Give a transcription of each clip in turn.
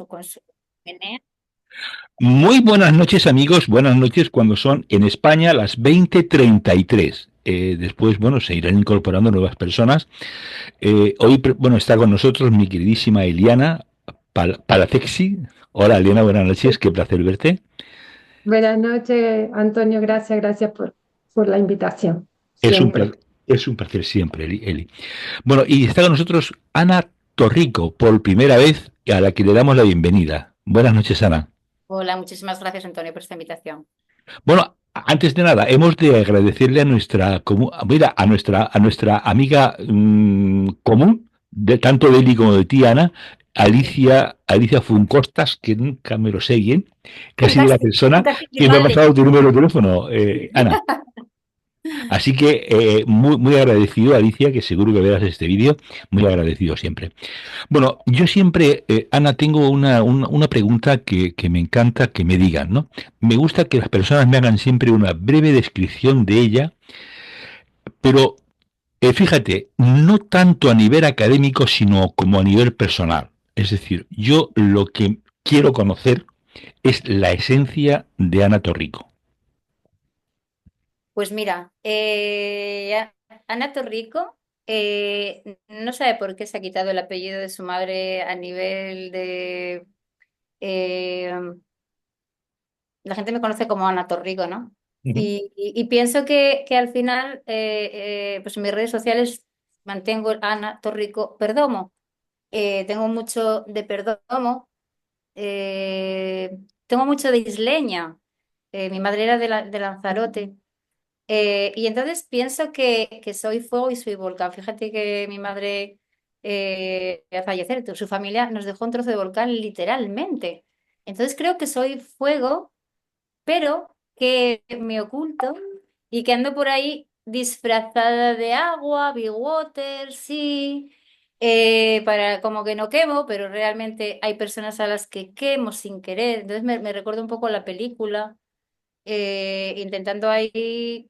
con su menea. Muy buenas noches, amigos. Buenas noches cuando son en España las 20:33. Después, bueno, se irán incorporando nuevas personas. Hoy, bueno, está con nosotros mi queridísima Eliana Palatexi. Hola, Eliana, buenas noches. Qué placer verte. Buenas noches, Antonio. Gracias por la invitación. Es un, Siempre. es un placer siempre, Eli. Bueno, y está con nosotros Ana Torrico, por primera vez, a la que le damos la bienvenida. Buenas noches, Ana. Hola, muchísimas gracias, Antonio, por esta invitación. Bueno, antes de nada, hemos de agradecerle a mira, a nuestra amiga común, de tanto de Eli como de ti, Ana, Alicia Funcostas, que nunca me lo sé bien, que ha sido la persona Casi que me ha vale. pasado tu número de teléfono, Ana. Así que muy, muy agradecido, Alicia, que seguro que verás este vídeo, muy agradecido siempre. Bueno, yo siempre, Ana, tengo una pregunta que me encanta que me digan, ¿no? Me gusta que las personas me hagan siempre una breve descripción de ella, pero fíjate, no tanto a nivel académico, sino como a nivel personal. Es decir, yo lo que quiero conocer es la esencia de Ana Torrico. Pues mira, Ana Torrico no sabe por qué se ha quitado el apellido de su madre a nivel de... eh, la gente me conoce como Ana Torrico, ¿no? Ujú. Y pienso que al final, pues en mis redes sociales mantengo el Ana Torrico Perdomo. Tengo mucho de Perdomo, eh, tengo mucho de isleña. Mi madre era de Lanzarote. Y entonces pienso que soy fuego y soy volcán. Fíjate que mi madre al fallecer, su familia nos dejó un trozo de volcán literalmente. Entonces creo que soy fuego, pero que me oculto y que ando por ahí disfrazada de agua, big water, sí, para como que no quemo, pero realmente hay personas a las que quemo sin querer. Entonces me recuerda un poco a la película, intentando ahí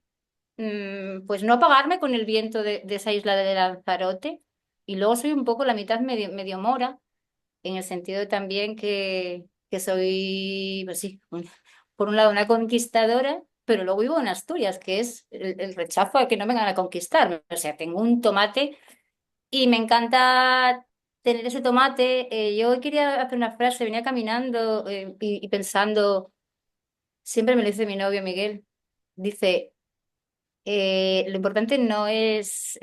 pues no apagarme con el viento de esa isla de Lanzarote. Y luego soy un poco la mitad medio mora, en el sentido también que soy, pues sí, por un lado una conquistadora, pero luego vivo en Asturias, que es el rechazo a que no vengan a conquistarme. O sea, tengo un tomate y me encanta tener ese tomate. Yo hoy quería hacer una frase, venía caminando y pensando, siempre me lo dice mi novio Miguel, dice... lo importante no es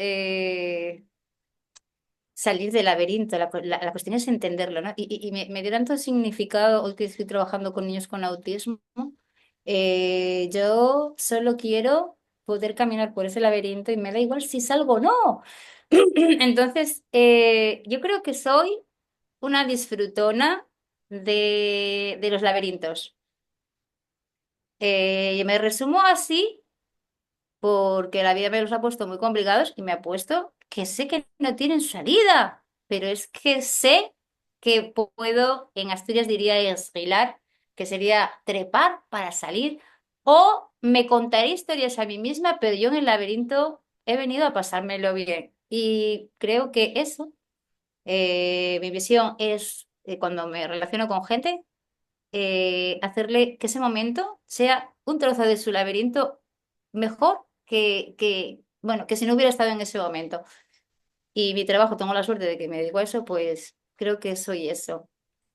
salir del laberinto, la cuestión es entenderlo, ¿no? Y me dio tanto significado hoy que estoy trabajando con niños con autismo. Yo solo quiero poder caminar por ese laberinto y me da igual si salgo o no. Entonces, yo creo que soy una disfrutona de los laberintos. Y me resumo así porque la vida me los ha puesto muy complicados y me ha puesto que sé que no tienen salida, pero es que sé que puedo, en Asturias diría esquilar, que sería trepar para salir, o me contaré historias a mí misma, pero yo en el laberinto he venido a pasármelo bien. Y creo que eso, mi visión es, cuando me relaciono con gente, hacerle que ese momento sea un trozo de su laberinto mejor bueno, que si no hubiera estado en ese momento. Y mi trabajo, tengo la suerte de que me dedico a eso, pues creo que soy eso.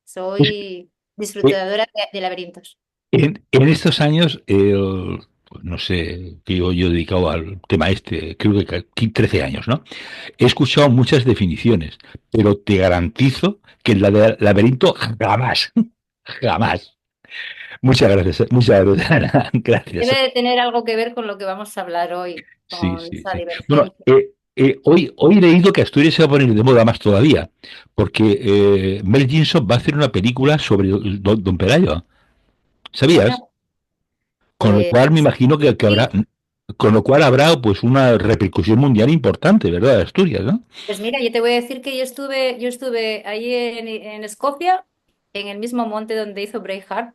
Soy Eh, disfrutadora de laberintos. en estos años, pues no sé, que yo he dedicado al tema este, creo que 13 años, ¿no? He escuchado muchas definiciones, pero te garantizo que la de laberinto jamás, jamás. Muchas gracias, Ana. Debe Gracias. de tener algo que ver con lo que vamos a hablar hoy, Sí, con sí, esa sí. Bueno, divergencia. hoy he leído que Asturias se va a poner de moda más todavía, porque Mel Gibson va a hacer una película sobre Don Pelayo. ¿Sabías? Bueno, Con lo pues cual me imagino que habrá, sí. con lo cual habrá pues una repercusión mundial importante, ¿verdad? De Asturias, ¿no? Pues mira, yo te voy a decir que yo estuve ahí en Escocia, en el mismo monte donde hizo Braveheart,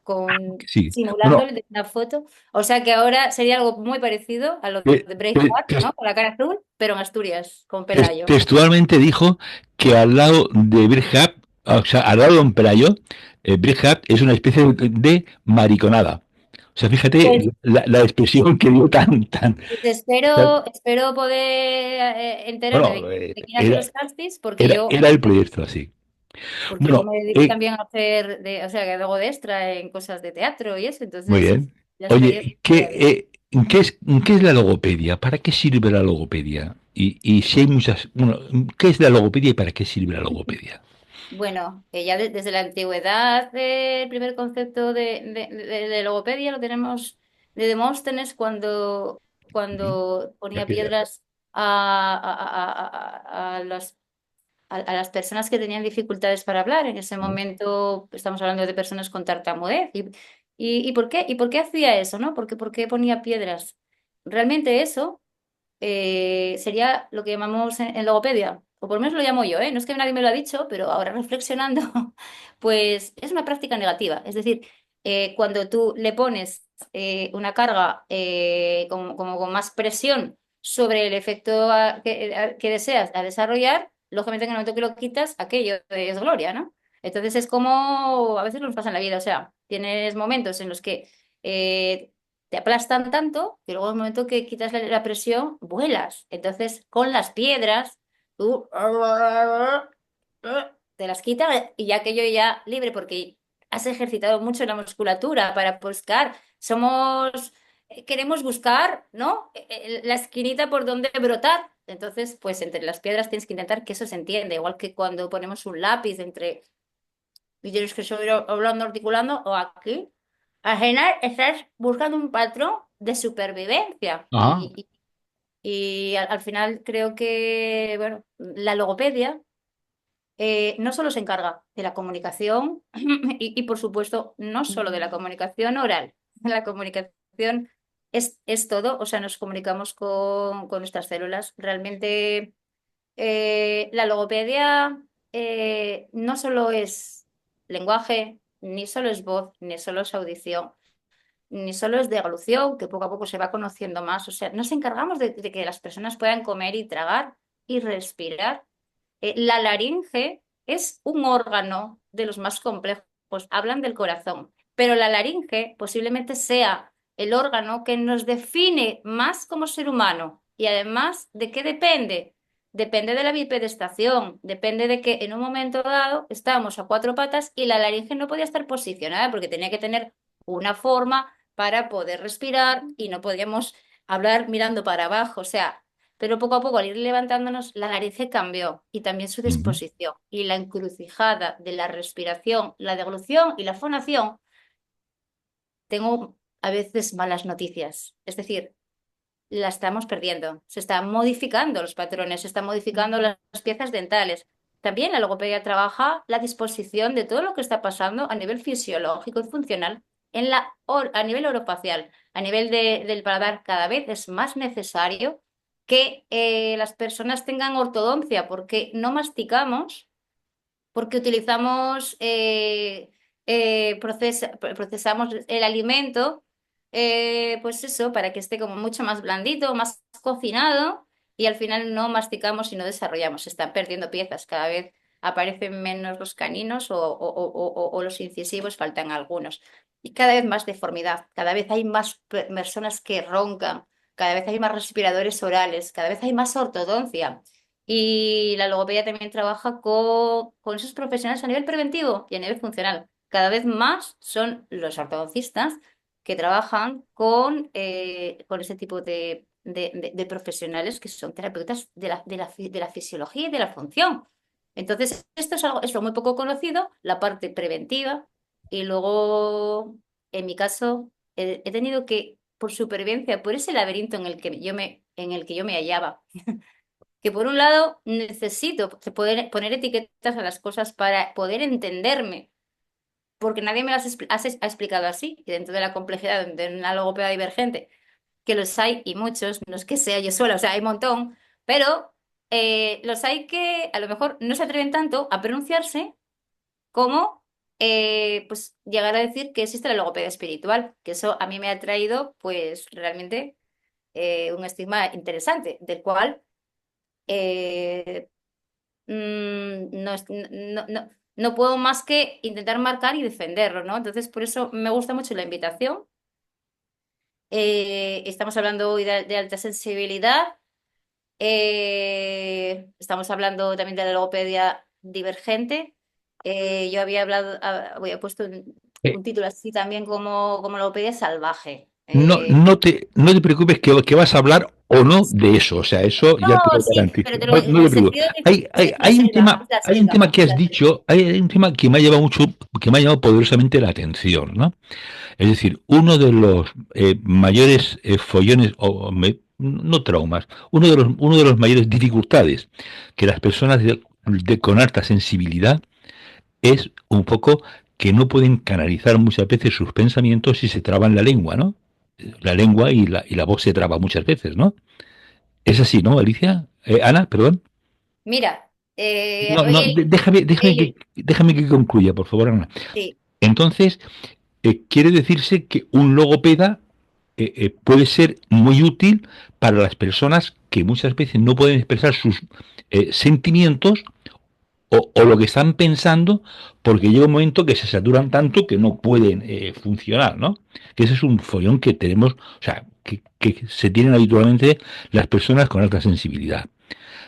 Sí. Bueno, simulándole de una foto. O sea que ahora sería algo muy parecido a lo te- de te- Braveheart, te- ¿no? Con la cara azul, pero en Asturias, con Pelayo. textualmente dijo que al lado de Birjap O sea, al lado de un pelayo, Bridget es una especie de mariconada. O sea, fíjate Pues, la expresión que dio pues tan- espero poder enterarme bueno, de quién hace los castings, era el proyecto así. porque yo Bueno, me dedico también a hacer, o sea, que hago de extra en cosas de teatro y eso, muy entonces bien. ya estoy Oye, todavía. ¿qué es la logopedia? ¿Para qué sirve la logopedia? Y si hay muchas, bueno, ¿qué es la logopedia y para qué sirve la logopedia? Bueno, ya desde la antigüedad, el primer concepto de logopedia lo tenemos de Demóstenes Ujú. cuando La ponía piedra. piedras a las personas que tenían dificultades para hablar. En ese Ujú. momento estamos hablando de personas con tartamudez. ¿Y por qué? ¿Y por qué hacía eso, no? Por qué ponía piedras? Realmente eso sería lo que llamamos en logopedia, o por lo menos lo llamo yo, ¿eh? No es que nadie me lo ha dicho, pero ahora reflexionando, pues es una práctica negativa. Es decir, cuando tú le pones una carga como con más presión sobre el efecto que deseas a desarrollar, lógicamente en el momento que lo quitas, aquello es gloria, ¿no? Entonces es como a veces nos pasa en la vida, o sea, tienes momentos en los que te aplastan tanto que luego en el momento que quitas la presión, vuelas. Entonces, con las piedras, tú te las quitas y ya que yo ya libre, porque has ejercitado mucho la musculatura para buscar. Queremos buscar, ¿no? La esquinita por donde brotar. Entonces, pues entre las piedras tienes que intentar que eso se entienda, igual que cuando ponemos un lápiz entre y tienes que seguir hablando, articulando, o aquí. Al final estás buscando un patrón de supervivencia. Ajá. Y al final creo que, bueno, la logopedia no solo se encarga de la comunicación por supuesto, no solo de la comunicación oral. La comunicación es todo, o sea, nos comunicamos con nuestras células. Realmente la logopedia no solo es lenguaje, ni solo es voz, ni solo es audición, ni solo es deglución, que poco a poco se va conociendo más. O sea, nos encargamos de que las personas puedan comer y tragar y respirar. La laringe es un órgano de los más complejos. Hablan del corazón, pero la laringe posiblemente sea el órgano que nos define más como ser humano. Y además, ¿de qué depende? Depende de la bipedestación, depende de que en un momento dado estábamos a cuatro patas y la laringe no podía estar posicionada porque tenía que tener una forma para poder respirar y no podíamos hablar mirando para abajo. O sea, pero poco a poco, al ir levantándonos, la nariz cambió y también su Ujú. disposición. Y la encrucijada de la respiración, la deglución y la fonación, tengo a veces malas noticias. Es decir, la estamos perdiendo. Se están modificando los patrones, se están modificando las piezas dentales. También la logopedia trabaja la disposición de todo lo que está pasando a nivel fisiológico y funcional a nivel orofacial, a nivel del paladar. Cada vez es más necesario que las personas tengan ortodoncia porque no masticamos, porque utilizamos, procesamos el alimento, pues eso, para que esté como mucho más blandito, más cocinado, y al final no masticamos y no desarrollamos. Se están perdiendo piezas, cada vez aparecen menos los caninos o los incisivos, faltan algunos. Y cada vez más deformidad, cada vez hay más personas que roncan, cada vez hay más respiradores orales, cada vez hay más ortodoncia. Y la logopedia también trabaja con esos profesionales a nivel preventivo y a nivel funcional. Cada vez más son los ortodoncistas que trabajan con ese tipo de profesionales que son terapeutas de la fisiología y de la función. Entonces, esto es lo muy poco conocido, la parte preventiva. Y luego, en mi caso, he tenido que, por supervivencia, por ese laberinto en el que yo me hallaba, que por un lado necesito poner etiquetas a las cosas para poder entenderme, porque nadie me las ha explicado así, y dentro de la complejidad de una logopeda divergente, que los hay y muchos, no es que sea yo sola, o sea, hay un montón, pero los hay que a lo mejor no se atreven tanto a pronunciarse como pues llegar a decir que existe la logopeda espiritual, que eso a mí me ha traído pues realmente un estigma interesante, del cual no, no, no, no puedo más que intentar marcar y defenderlo, ¿no? Entonces, por eso me gusta mucho la invitación. Estamos hablando hoy de alta sensibilidad. Estamos hablando también de la logopedia divergente. Yo había hablado, había puesto Eh, un título así también como logopedia salvaje. no te preocupes que vas a hablar o no de eso, o sea, eso ya te No, lo sí, garantizo. pero No, en no el te preocupes. sentido de que Hay, es la hay un selva, tema, hay un tema que es has la selva. dicho, hay un tema que me ha llevado mucho, que me ha llamado poderosamente la atención, ¿no? Es decir, uno de los mayores follones, no traumas, uno de los mayores dificultades que las personas con alta sensibilidad es un poco que no pueden canalizar muchas veces sus pensamientos si se traban la lengua, ¿no? La lengua y la voz se traba muchas veces, ¿no? Es así, ¿no, Alicia? Ana, perdón. Mira, No, no, oye, déjame que concluya, por favor, Ana. sí, Entonces, quiere decirse que un logopeda puede ser muy útil para las personas que muchas veces no pueden expresar sus sentimientos o lo que están pensando porque llega un momento que se saturan tanto que no pueden funcionar, ¿no? Que ese es un follón que tenemos, o sea, que se tienen habitualmente las personas con alta sensibilidad.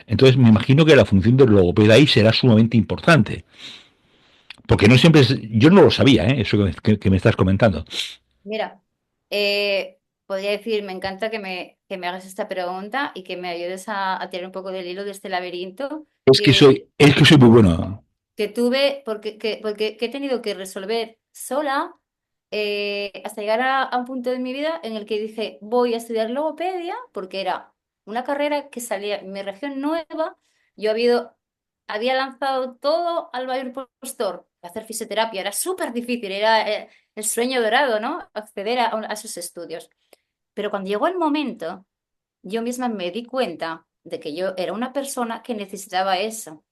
Entonces me imagino que la función del logopeda ahí será sumamente importante, porque no siempre yo no lo sabía, eso que me estás comentando. mira, podría decir, me encanta que me hagas esta pregunta y que me ayudes a tirar un poco del hilo de este laberinto Es que que, soy, es que soy muy bueno. que tuve, porque he tenido que resolver sola hasta llegar a un punto de mi vida en el que dije, voy a estudiar logopedia, porque era una carrera que salía en mi región nueva. Yo había lanzado todo al mayor postor. Hacer fisioterapia era súper difícil, era el sueño dorado, ¿no? Acceder a esos estudios. Pero cuando llegó el momento, yo misma me di cuenta de que yo era una persona que necesitaba eso,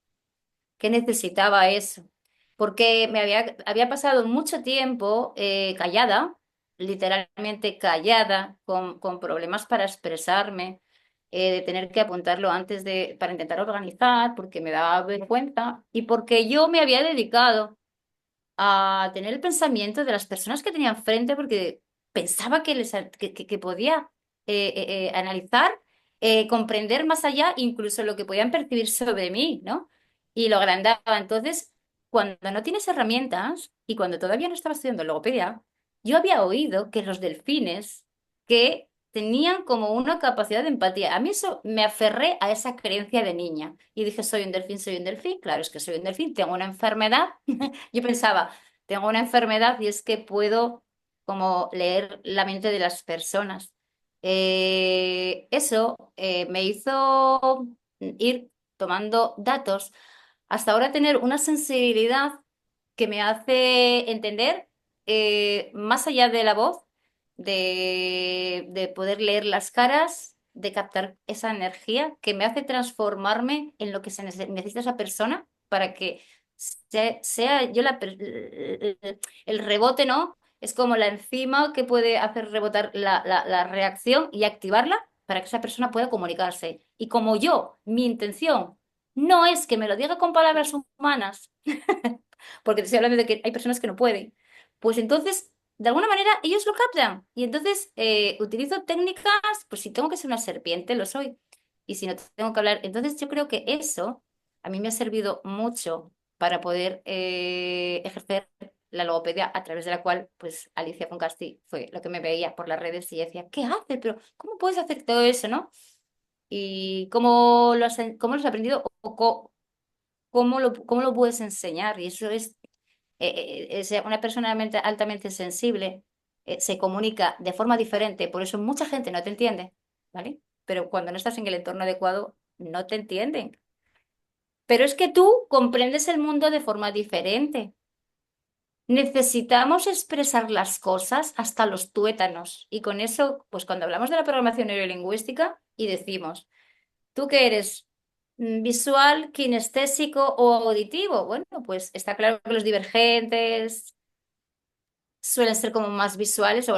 porque había pasado mucho tiempo callada, literalmente callada, con problemas para expresarme, de tener que apuntarlo antes para intentar organizar, porque me daba vergüenza y porque yo me había dedicado a tener el pensamiento de las personas que tenía enfrente, porque pensaba que podía analizar, comprender más allá, incluso lo que podían percibir sobre mí, ¿no? Y lo agrandaba. Entonces, cuando no tienes herramientas y cuando todavía no estaba estudiando logopedia, yo había oído que los delfines que tenían como una capacidad de empatía. A mí eso me aferré a esa creencia de niña y dije, soy un delfín, soy un delfín. Claro, es que soy un delfín, tengo una enfermedad. Yo pensaba, tengo una enfermedad y es que puedo como leer la mente de las personas. Eso me hizo ir tomando datos hasta ahora tener una sensibilidad que me hace entender más allá de la voz, de poder leer las caras, de captar esa energía que me hace transformarme en lo que necesita esa persona para que sea yo el rebote, ¿no? Es como la enzima que puede hacer rebotar la reacción y activarla para que esa persona pueda comunicarse. Y como yo, mi intención no es que me lo diga con palabras humanas, porque te estoy hablando de que hay personas que no pueden, pues entonces, de alguna manera, ellos lo captan. Y entonces utilizo técnicas, pues si tengo que ser una serpiente, lo soy. Y si no tengo que hablar, entonces yo creo que eso a mí me ha servido mucho para poder ejercer la logopedia a través de la cual, pues, Alicia Foncasti fue lo que me veía por las redes y decía, ¿qué haces? Pero, ¿cómo puedes hacer todo eso, no? Y cómo lo has aprendido o cómo lo puedes enseñar. Y eso es una persona altamente sensible, se comunica de forma diferente, por eso mucha gente no te entiende, ¿vale? Pero cuando no estás en el entorno adecuado, no te entienden. Pero es que tú comprendes el mundo de forma diferente. Necesitamos expresar las cosas hasta los tuétanos. Y con eso, pues cuando hablamos de la programación neurolingüística y decimos, ¿tú qué eres? ¿Visual, kinestésico o auditivo? Bueno, pues está claro que los divergentes suelen ser como más visuales, o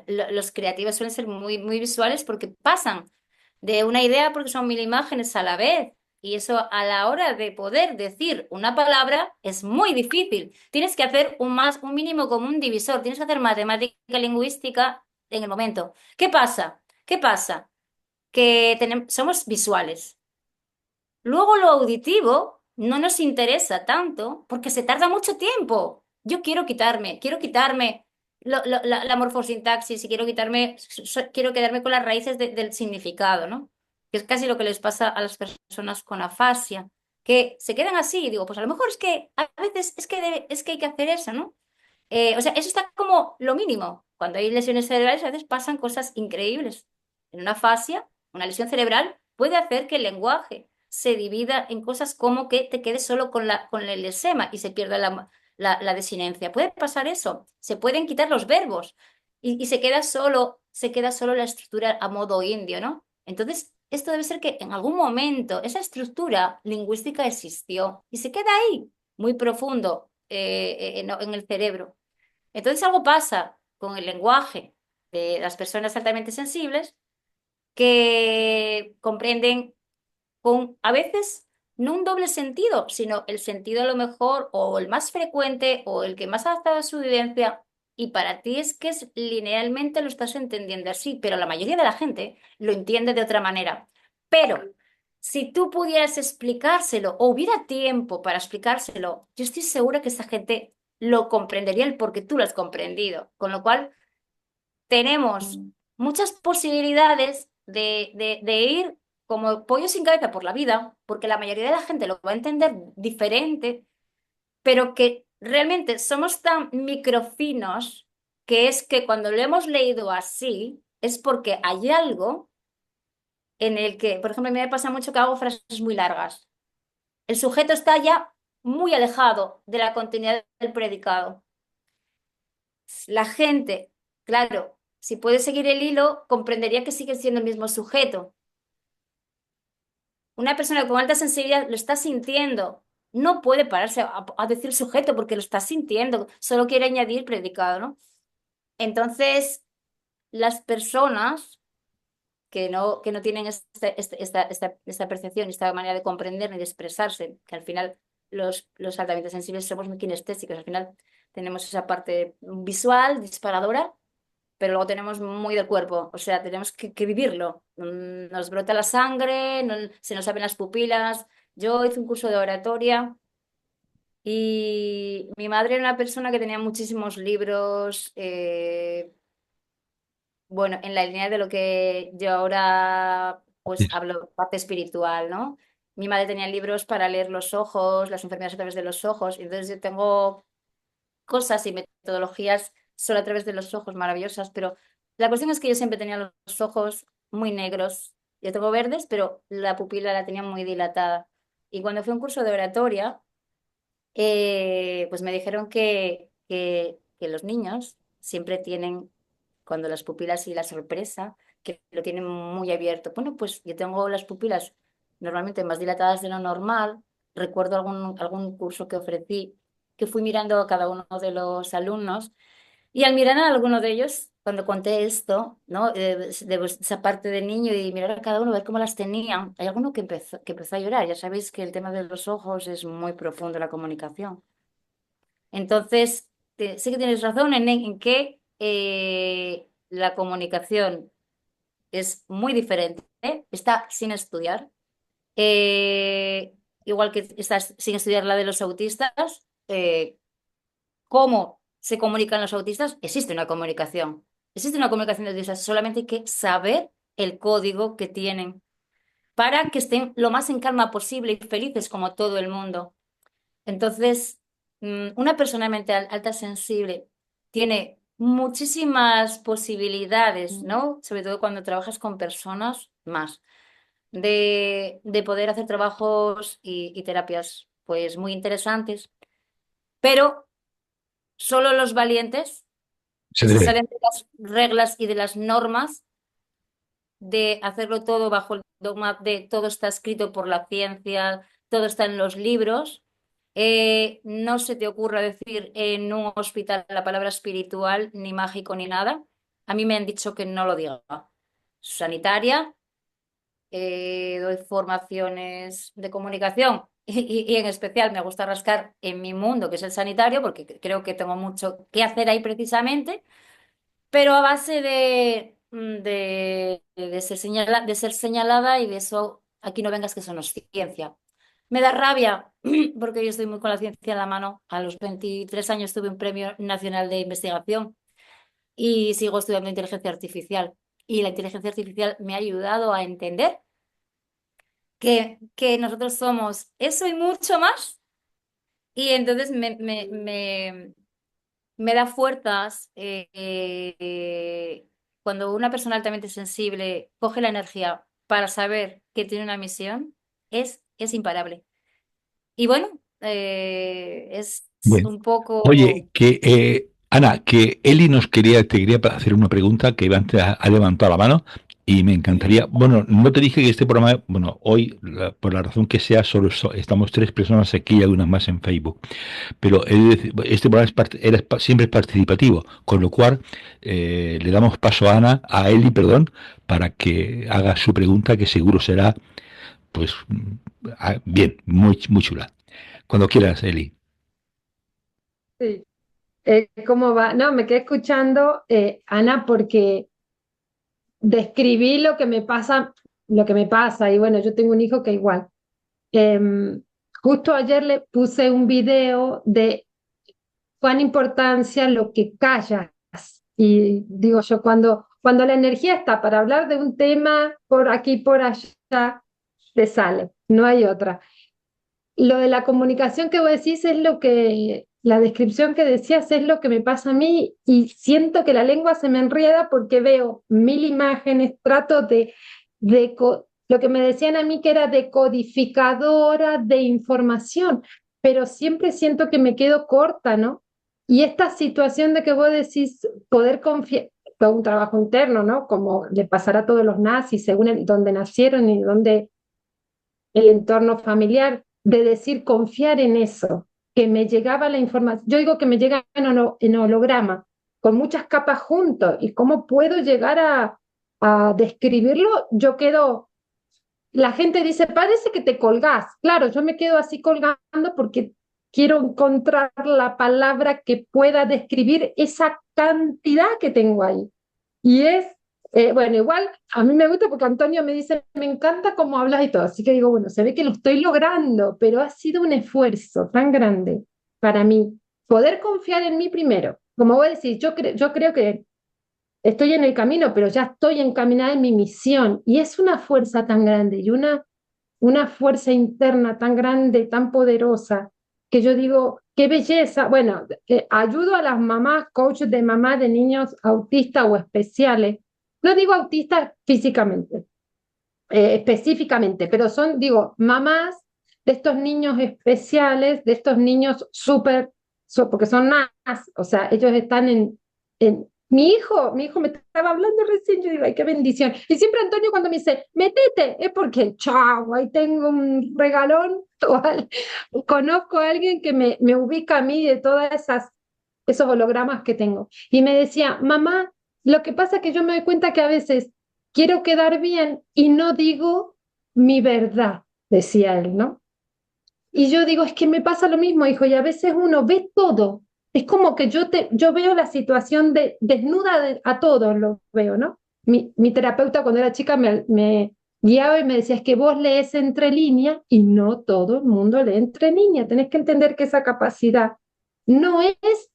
los creativos suelen ser muy, muy visuales porque pasan de una idea porque son mil imágenes a la vez. Y eso a la hora de poder decir una palabra es muy difícil. Tienes que hacer un mínimo común divisor, tienes que hacer matemática lingüística en el momento. ¿Qué pasa? ¿Qué pasa? Que somos visuales. Luego lo auditivo no nos interesa tanto porque se tarda mucho tiempo. Yo quiero quitarme la morfosintaxis y quiero quedarme con las raíces del significado, ¿no? Que es casi lo que les pasa a las personas con afasia, que se quedan así y digo, pues a lo mejor es que a veces es que hay que hacer eso, ¿no? O sea, eso está como lo mínimo. Cuando hay lesiones cerebrales, a veces pasan cosas increíbles. En una afasia, una lesión cerebral puede hacer que el lenguaje se divida en cosas como que te quedes solo con el lesema y se pierda la desinencia. Puede pasar eso. Se pueden quitar los verbos y se queda solo la estructura a modo indio, ¿no? Entonces, esto debe ser que en algún momento esa estructura lingüística existió y se queda ahí, muy profundo en el cerebro. Entonces algo pasa con el lenguaje de las personas altamente sensibles que comprenden con a veces no un doble sentido, sino el sentido a lo mejor o el más frecuente o el que más adaptado a su vivencia. Y para ti es que linealmente lo estás entendiendo así, pero la mayoría de la gente lo entiende de otra manera. Pero si tú pudieras explicárselo o hubiera tiempo para explicárselo, yo estoy segura que esa gente lo comprendería el porque tú lo has comprendido. Con lo cual, tenemos muchas posibilidades de ir como pollo sin cabeza por la vida, porque la mayoría de la gente lo va a entender diferente, pero que realmente somos tan microfinos que es que cuando lo hemos leído así, es porque hay algo en el que, por ejemplo, a mí me pasa mucho que hago frases muy largas. El sujeto está ya muy alejado de la continuidad del predicado. La gente, claro, si puede seguir el hilo, comprendería que sigue siendo el mismo sujeto. Una persona con alta sensibilidad lo está sintiendo. No puede pararse a decir sujeto porque lo está sintiendo. Solo quiere añadir predicado, ¿no? Entonces, las personas que no tienen esta percepción, esta manera de comprender ni de expresarse, que al final los altamente sensibles somos muy kinestésicos, al final tenemos esa parte visual, disparadora, pero luego tenemos muy del cuerpo, o sea, tenemos que vivirlo. Nos brota la sangre, se nos abren las pupilas. Yo hice un curso de oratoria y mi madre era una persona que tenía muchísimos libros, bueno, en la línea de lo que yo ahora pues hablo, parte espiritual, ¿no? Mi madre tenía libros para leer los ojos, las enfermedades a través de los ojos, y entonces yo tengo cosas y metodologías solo a través de los ojos maravillosas, pero la cuestión es que yo siempre tenía los ojos muy negros. Yo tengo verdes, pero la pupila la tenía muy dilatada. Y cuando fui a un curso de oratoria, pues me dijeron que los niños siempre tienen, cuando las pupilas y la sorpresa, que lo tienen muy abierto. Bueno, pues yo tengo las pupilas normalmente más dilatadas de lo normal. Recuerdo algún curso que ofrecí, que fui mirando a cada uno de los alumnos y al mirar a alguno de ellos, cuando conté esto, ¿no? Esa parte del niño y mirar a cada uno, ver cómo las tenían, hay alguno que empezó a llorar. Ya sabéis que el tema de los ojos es muy profundo en la comunicación. Entonces, sí que tienes razón en que la comunicación es muy diferente, ¿eh? Está sin estudiar. Eh, Igual que está sin estudiar la de los autistas, cómo se comunican los autistas, existe una comunicación. Existe una comunicación de autistas, solamente hay que saber el código que tienen para que estén lo más en calma posible y felices como todo el mundo. Entonces, una persona mental alta sensible tiene muchísimas posibilidades, ¿no? Sobre todo cuando trabajas con personas más, de poder hacer trabajos y terapias pues muy interesantes, pero solo los valientes Se que se debe. salen de las reglas y de las normas de hacerlo todo bajo el dogma de todo está escrito por la ciencia, todo está en los libros. No se te ocurra decir en un hospital la palabra espiritual, ni mágico, ni nada. A mí me han dicho que no lo diga. Sanitaria, doy formaciones de comunicación y en especial me gusta rascar en mi mundo, que es el sanitario, porque creo que tengo mucho que hacer ahí precisamente, pero a base de ser señalada y de eso, aquí no vengas que eso no es ciencia. Me da rabia porque yo estoy muy con la ciencia en la mano. A los 23 años tuve un premio nacional de investigación y sigo estudiando inteligencia artificial. Y la inteligencia artificial me ha ayudado a entender que nosotros somos eso y mucho más. Y entonces me da fuerzas cuando una persona altamente sensible coge la energía para saber que tiene una misión, es imparable. Y bueno, es Bien. un poco... Oye, Ana, que Eli te quería hacer una pregunta que antes ha levantado la mano y me encantaría. Bueno, no te dije que este programa, bueno, hoy, por la razón que sea, estamos tres personas aquí y algunas más en Facebook. Pero este programa siempre es participativo, con lo cual le damos paso a Eli, perdón, para que haga su pregunta, que seguro será, pues, bien, muy chula. Cuando quieras, Eli. Sí. ¿Cómo va? No, me quedé escuchando, Ana, porque describí lo que me pasa, y bueno, yo tengo un hijo que igual. Em, Justo ayer le puse un video de cuán importancia lo que callas. Y digo yo, cuando la energía está para hablar de un tema por aquí, por allá, te sale, no hay otra. Lo de la comunicación que vos decís es la descripción que decías es lo que me pasa a mí y siento que la lengua se me enreda porque veo mil imágenes, trato lo que me decían a mí que era decodificadora de información, pero siempre siento que me quedo corta, ¿no? Y esta situación de que vos decís poder confiar, todo un trabajo interno, ¿no? Como le pasará a todos los nazis, según dónde nacieron y dónde el entorno familiar, de decir confiar en eso, que me llegaba la información, yo digo que me llega en holograma, con muchas capas juntos, y cómo puedo llegar a describirlo, yo quedo, la gente dice, parece que te colgás, claro, yo me quedo así colgando porque quiero encontrar la palabra que pueda describir esa cantidad que tengo ahí. Y bueno, igual a mí me gusta porque Antonio me dice, me encanta cómo hablas y todo, así que digo, bueno, se ve que lo estoy logrando, pero ha sido un esfuerzo tan grande para mí poder confiar en mí primero. Como voy a decir, yo creo que estoy en el camino, pero ya estoy encaminada en mi misión y es una fuerza tan grande y una fuerza interna tan grande, tan poderosa, que yo digo, qué belleza. Bueno, ayudo a las mamás, coaches de mamás de niños autistas o especiales. No digo autistas físicamente, específicamente, pero son, digo, mamás de estos niños especiales, de estos niños súper, porque son más, o sea, ellos están mi hijo me estaba hablando recién, yo digo, ay, qué bendición. Y siempre Antonio cuando me dice, metete, es porque, chao, ahí tengo un regalón, conozco a alguien que me ubica a mí de todas esos hologramas que tengo. Y me decía, mamá, lo que pasa es que yo me doy cuenta que a veces quiero quedar bien y no digo mi verdad, decía él, ¿no? Y yo digo, es que me pasa lo mismo, hijo, y a veces uno ve todo. Es como que yo veo la situación desnuda a todos, lo veo, ¿no? Mi terapeuta cuando era chica me guiaba y me decía, es que vos lees entre líneas y no todo el mundo lee entre líneas. Tenés que entender que esa capacidad no es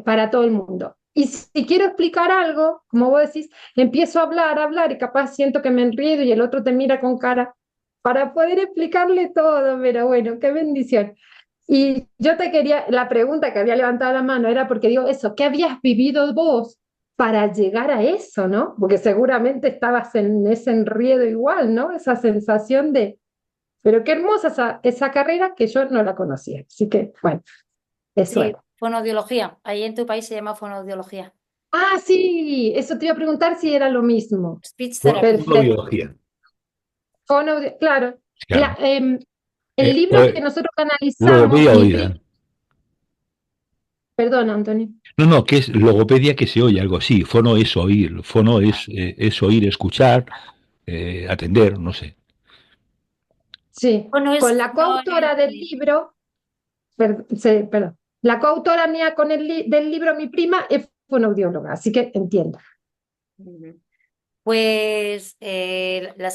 para todo el mundo. Y si quiero explicar algo, como vos decís, empiezo a hablar y capaz siento que me enriedo y el otro te mira con cara para poder explicarle todo, pero bueno, qué bendición. Y yo te quería, la pregunta que había levantado la mano era porque digo eso, ¿qué habías vivido vos para llegar a eso, no? Porque seguramente estabas en ese enredo igual, ¿no? Esa sensación pero qué hermosa esa carrera que yo no la conocía. Así que, bueno, eso Sí, era. fonoaudiología. Ahí en tu país se llama fonoaudiología. Ah, sí, eso te iba a preguntar si era lo mismo. Speech therapy. Perfecto. Biología. Claro. Claro. El Eh, libro que eh, nosotros canalizamos, logopedia oída. perdón, Antonio. No, no, que es logopedia que se oye, algo así. Fono es oír, fono es oír, escuchar. atender, no sé. Sí, O no con es, la no coautora del es- libro, perdón, la coautora mía con del libro, mi prima, fue una audióloga, así que entiendo. Ujú. Pues la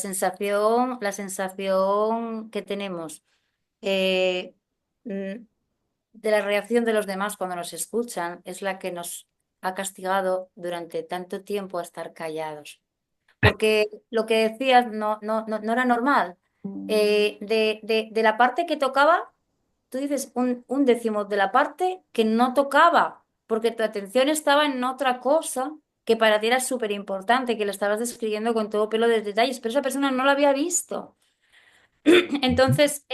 sensación que tenemos eh, mm, de la reacción de los demás cuando nos escuchan es la que nos ha castigado durante tanto tiempo a estar callados. Porque lo que decías no era normal. De la parte que tocaba, tú dices un décimo de la parte que no tocaba, porque tu atención estaba en otra cosa que para ti era súper importante, que lo estabas describiendo con todo pelo de detalles, pero esa persona no lo había visto. Entonces,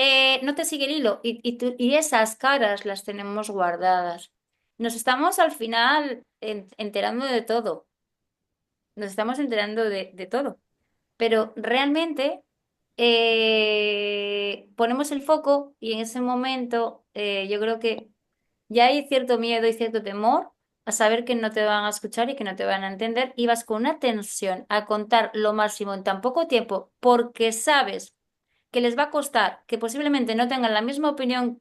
no te sigue el hilo y esas caras las tenemos guardadas. Nos estamos al final enterando de todo, nos estamos enterando de todo. Pero realmente ponemos el foco y en ese momento yo creo que ya hay cierto miedo y cierto temor a saber que no te van a escuchar y que no te van a entender y vas con una tensión a contar lo máximo en tan poco tiempo porque sabes que les va a costar, que posiblemente no tengan la misma opinión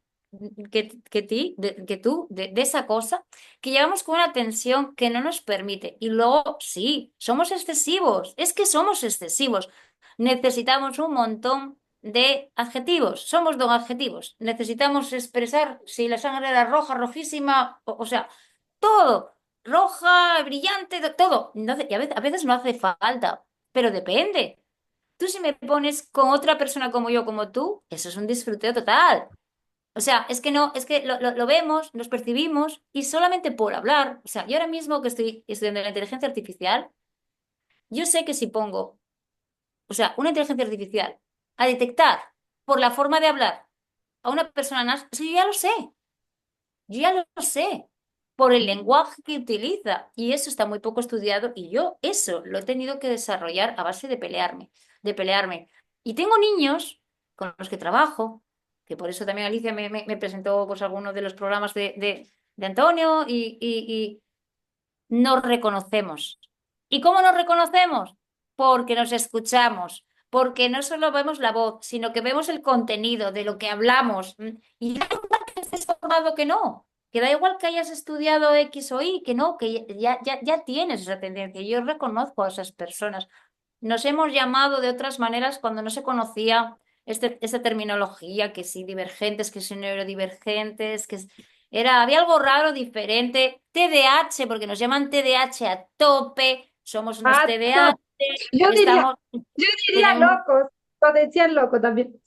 que tú de esa cosa, que llevamos con una tensión que no nos permite. Y luego, sí, somos excesivos, es que somos excesivos. Necesitamos un montón de adjetivos, somos don adjetivos. Necesitamos expresar si la sangre era roja, rojísima, o sea, todo, roja, brillante, todo. Y a veces no hace falta, pero depende. Tú si me pones con otra persona como yo, como tú, eso es un disfrute total. O sea, es que no, es que lo vemos, nos percibimos y solamente por hablar. O sea, yo ahora mismo que estoy estudiando la inteligencia artificial, yo sé que si pongo, o sea, una inteligencia artificial a detectar por la forma de hablar a una persona, eso yo ya lo sé. Yo ya lo sé por el lenguaje que utiliza y eso está muy poco estudiado y yo eso lo he tenido que desarrollar a base de pelearme. Y tengo niños con los que trabajo, que por eso también Alicia me presentó pues algunos de los programas de Antonio y nos reconocemos. ¿Y cómo nos reconocemos? Porque nos escuchamos, porque no solo vemos la voz, sino que vemos el contenido de lo que hablamos. Y da igual que estés formado que no, que da igual que hayas estudiado X o Y, que no, que ya tienes esa tendencia. Yo reconozco a esas personas. Nos hemos llamado de otras maneras cuando no se conocía esta terminología, que sí divergentes, que sí neurodivergentes, había algo raro, diferente. TDAH, porque nos llaman TDAH a tope, somos unos Ah, TDAH, yo diría, estamos, yo diría tenemos. locos, o decían loco también.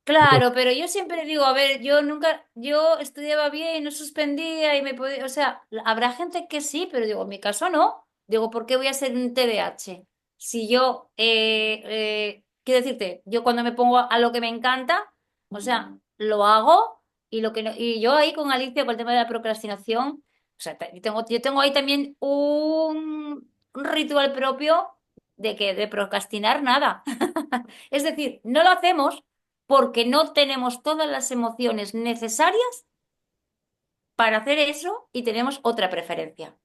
Claro, pero yo siempre digo, a ver, yo estudiaba bien, no suspendía y me podía, o sea, habrá gente que sí, pero digo, en mi caso no. Digo, ¿por qué voy a ser un TDAH? Si yo, quiero decirte, yo cuando me pongo a lo que me encanta, o sea, lo hago y lo que no- y yo ahí con Alicia, con el tema de la procrastinación, o sea, yo tengo ahí también un ritual propio de procrastinar nada. Es decir, no lo hacemos porque no tenemos todas las emociones necesarias para hacer eso y tenemos otra preferencia.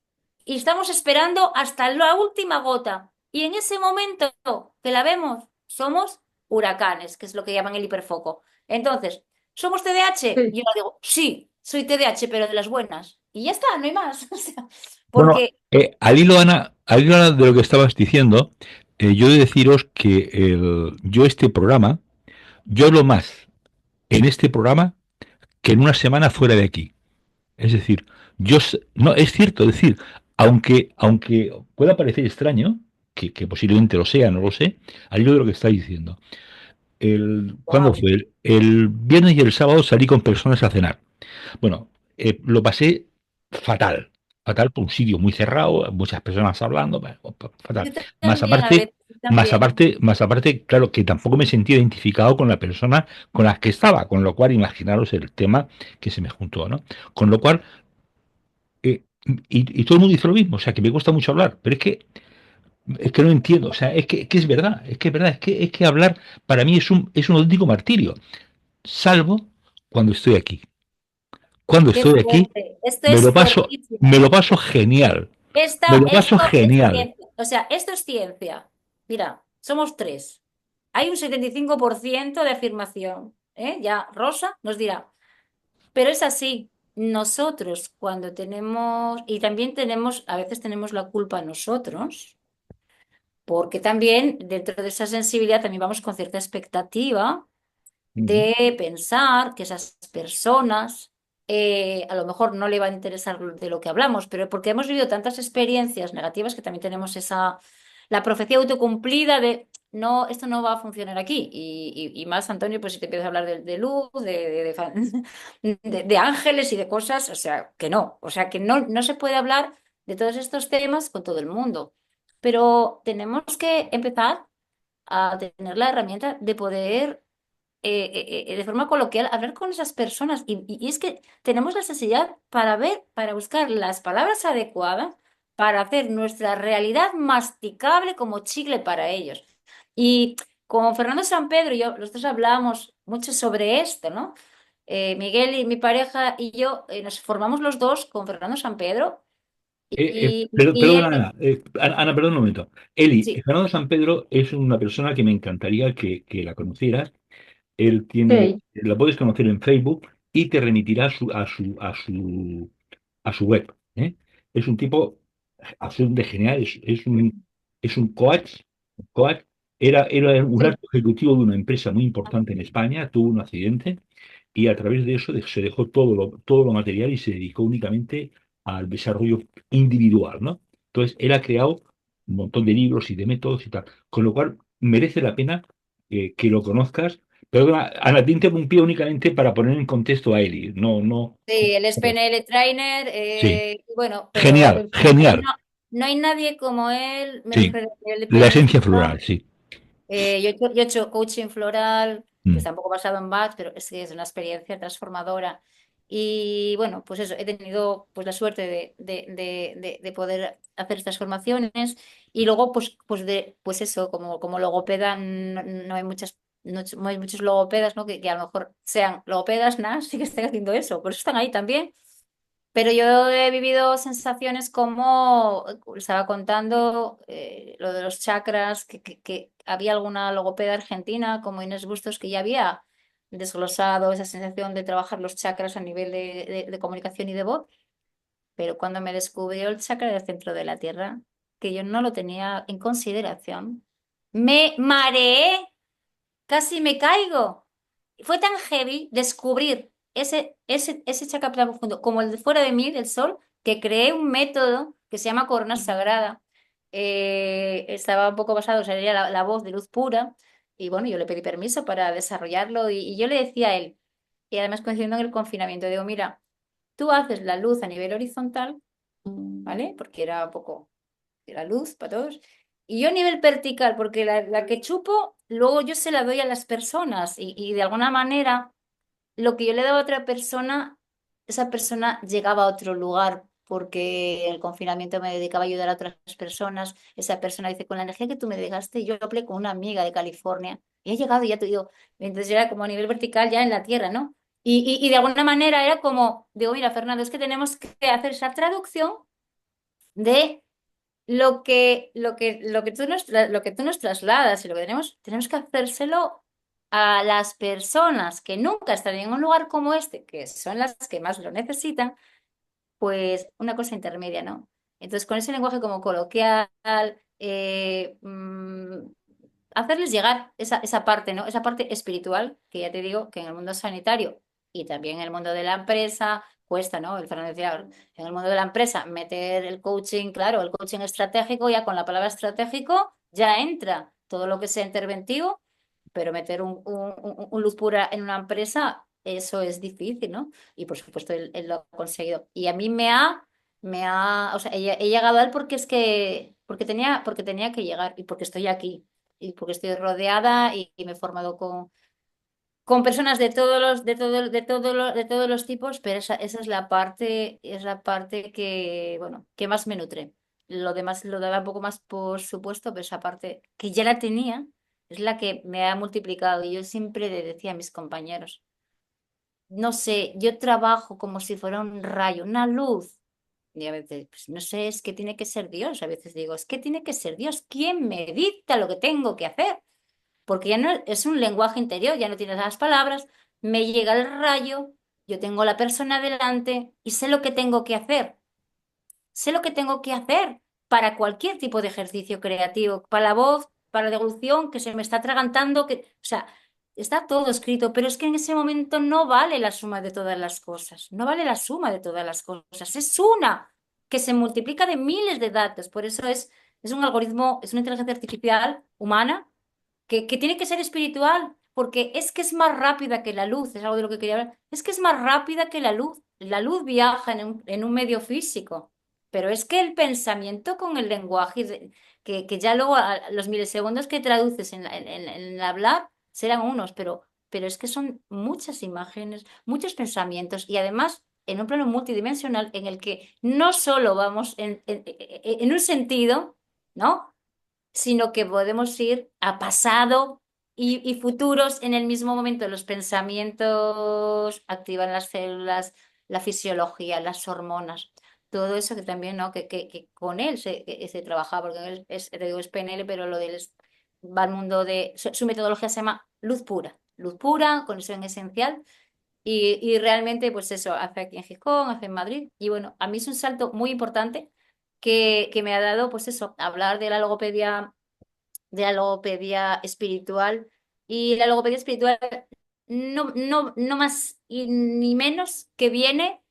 Y estamos esperando hasta la última gota. Y en ese momento que la vemos, somos huracanes, que es lo que llaman el hiperfoco. Entonces, ¿somos TDAH? Sí. Yo digo, sí, soy TDAH, pero de las buenas. Y ya está, no hay más. O sea, Bueno, porque, al hilo, Ana, de lo que estabas diciendo, yo he de deciros que yo este programa, yo hablo más en este programa que en una semana fuera de aquí. Es decir, no, es cierto, es decir, aunque pueda parecer extraño, que posiblemente lo sea, no lo sé, al hilo de lo que estáis diciendo. ¿Cuándo Wow. fue? El viernes y el sábado salí con personas a cenar. Bueno, lo pasé fatal. Fatal por un sitio muy cerrado, muchas personas hablando, bueno, fatal. yo también a veces, yo también. Más aparte, claro, que tampoco me sentía identificado con la persona con la que estaba, con lo cual imaginaros el tema que se me juntó, ¿no? Con lo cual, y todo el mundo dice lo mismo, o sea, que me cuesta mucho hablar, pero es que no entiendo, o sea, es que es verdad, es verdad, es que hablar para mí es un auténtico martirio, salvo cuando estoy aquí. Cuando Qué estoy aquí, fuerte. Esto me es lo paso, me fuertísimo. lo paso genial. Me lo paso Esto es genial. ciencia. O sea, esto es ciencia. mira, somos tres. Hay un 75% de afirmación. Ya Rosa nos dirá, pero es así. Nosotros cuando tenemos, y también tenemos, a veces tenemos la culpa nosotros, porque también dentro de esa sensibilidad también vamos con cierta expectativa Ujú. de pensar que esas personas a lo mejor no le van a interesar de lo que hablamos, pero porque hemos vivido tantas experiencias negativas que también tenemos la profecía autocumplida de no, esto no va a funcionar aquí. Y más, Antonio, pues si te empiezas a hablar de luz, de ángeles y de cosas, o sea, que no, o sea, que no se puede hablar de todos estos temas con todo el mundo. Pero tenemos que empezar a tener la herramienta de poder de forma coloquial, hablar con esas personas. Y es que tenemos la necesidad para ver, para buscar las palabras adecuadas para hacer nuestra realidad masticable como chicle para ellos. Y con Fernando San Pedro, los dos hablábamos mucho sobre esto, ¿no? Miguel y mi pareja y yo nos formamos los dos con Fernando San Pedro y Perdona, él, Ana, perdón un momento. Eli, sí, Fernando San Pedro es una persona que me encantaría que la conocieras. Él tiene, Sí, la puedes conocer en Facebook y te remitirá a su web. ¿Eh? Es un tipo absolutamente genial, es un coach. Era un sí. alto ejecutivo de una empresa muy importante en España, tuvo un accidente y a través de eso se dejó todo lo material y se dedicó únicamente al desarrollo individual, ¿no? Entonces, él ha creado un montón de libros y de métodos y tal, con lo cual merece la pena que lo conozcas. Perdona, Ana, te interrumpí únicamente para poner en contexto a Eli, no, no. sí, él es PNL trainer, Sí, y bueno, pero genial, genial, no hay nadie como él, me sí. refiero a nivel de La PNL esencia floral. floral, sí. Yo he hecho coaching floral, que Mm. está un poco basado en Bach, pero es que es una experiencia transformadora. Y bueno, pues eso, he tenido pues la suerte de poder hacer estas formaciones y luego pues eso, como logopeda no hay no hay muchos logopedas, ¿no? Que a lo mejor sean logopedas, nada, sí que están haciendo eso, por eso están ahí también. Pero yo he vivido sensaciones como, estaba contando, lo de los chakras, que había alguna logopeda argentina como Inés Bustos que ya había desglosado esa sensación de trabajar los chakras a nivel de comunicación y de voz, pero cuando me descubrió el chakra del centro de la Tierra, que yo no lo tenía en consideración, me mareé, casi me caigo. Fue tan heavy descubrir ese chakra profundo como el de fuera de mí, del sol, que creé un método que se llama corona sagrada. Estaba un poco basado, sería la voz de luz pura. Y bueno, yo le pedí permiso para desarrollarlo y yo le decía a él, y además coincidiendo en el confinamiento, digo, mira, tú haces la luz a nivel horizontal, ¿vale? Porque era un poco la luz para todos. Y yo a nivel vertical, porque la que chupo, luego yo se la doy a las personas y de alguna manera lo que yo le daba a otra persona, esa persona llegaba a otro lugar porque el confinamiento me dedicaba a ayudar a otras personas. Esa persona dice, con la energía que tú me dejaste, yo hablé con una amiga de California y he llegado y ya te digo, entonces era como a nivel vertical ya en la tierra, ¿no? Y de alguna manera era como, digo, mira, Fernando, es que tenemos que hacer esa traducción de lo que tú nos trasladas y lo que tenemos que hacérselo a las personas que nunca están en un lugar como este, que son las que más lo necesitan, pues una cosa intermedia, ¿no? Entonces, con ese lenguaje como coloquial, eh, mm, hacerles llegar esa parte, ¿no? Esa parte espiritual, que ya te digo que en el mundo sanitario y también en el mundo de la empresa cuesta, ¿no? El Fernando decía, en el mundo de la empresa, meter el coaching, claro, el coaching estratégico, ya con la palabra estratégico ya entra todo lo que sea interventivo, pero meter un luz pura en una empresa, eso es difícil, ¿no? Y por supuesto él lo ha conseguido. Y a mí o sea, he llegado a él porque porque tenía que llegar y porque estoy aquí y porque estoy rodeada y me he formado con personas de todos los tipos, pero esa es la parte bueno, que más me nutre. Lo demás lo daba un poco más por supuesto, pero esa parte que ya la tenía es la que me ha multiplicado. Y yo siempre le decía a mis compañeros, no sé, yo trabajo como si fuera un rayo, una luz. Y a veces, pues no sé, es que tiene que ser Dios. A veces digo, es que tiene que ser Dios quien me dicta lo que tengo que hacer. Porque ya no es un lenguaje interior, ya no tienes las palabras, me llega el rayo, yo tengo la persona delante y sé lo que tengo que hacer. Sé lo que tengo que hacer para cualquier tipo de ejercicio creativo, para la voz, para la devolución, que se me está atragantando, o sea, está todo escrito, pero es que en ese momento no vale la suma de todas las cosas, no vale la suma de todas las cosas, es una que se multiplica de miles de datos, por eso es un algoritmo, es una inteligencia artificial humana que tiene que ser espiritual, porque es que es más rápida que la luz, es algo de lo que quería hablar, es que es más rápida que la luz viaja en un medio físico, pero es que el pensamiento con el lenguaje, que ya luego los milisegundos que traduces en el hablar serán unos, pero es que son muchas imágenes, muchos pensamientos y además en un plano multidimensional en el que no solo vamos en un sentido, ¿no? Sino que podemos ir a pasado y futuros en el mismo momento. Los pensamientos activan las células, la fisiología, las hormonas, todo eso que también, ¿no? Que con él se trabaja, porque él te digo, es PNL, pero lo de él va al mundo de... Su metodología se llama luz pura, conexión esencial. Y realmente, pues eso, hace aquí en Gijón, hace en Madrid. Y bueno, a mí es un salto muy importante que me ha dado, pues eso, hablar de la logopedia espiritual. Y la logopedia espiritual no más y ni menos que viene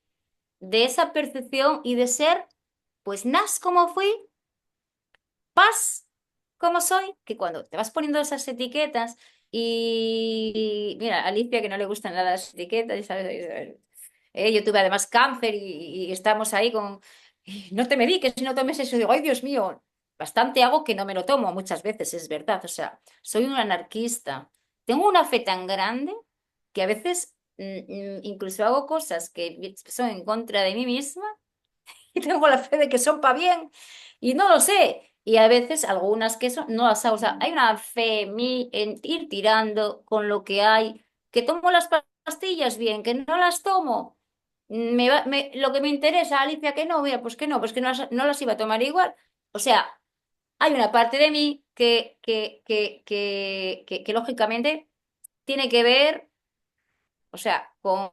de esa percepción y de ser, pues, nas como fui, paz como soy, que cuando te vas poniendo esas etiquetas y mira, Alicia que no le gustan nada las etiquetas, y sabes, yo tuve además cáncer y estamos ahí con, no te mediques, no tomes eso, digo, ay Dios mío, bastante hago que no me lo tomo muchas veces, es verdad, o sea, soy un anarquista, tengo una fe tan grande que a veces incluso hago cosas que son en contra de mí misma y tengo la fe de que son para bien y no lo sé. Y a veces algunas que son, no las hago. O sea, hay una fe en mí en ir tirando con lo que hay, que tomo las pastillas bien, que no las tomo. Lo que me interesa, Alicia, que no, mira, pues que no las iba a tomar igual. O sea, hay una parte de mí que lógicamente tiene que ver, o sea, con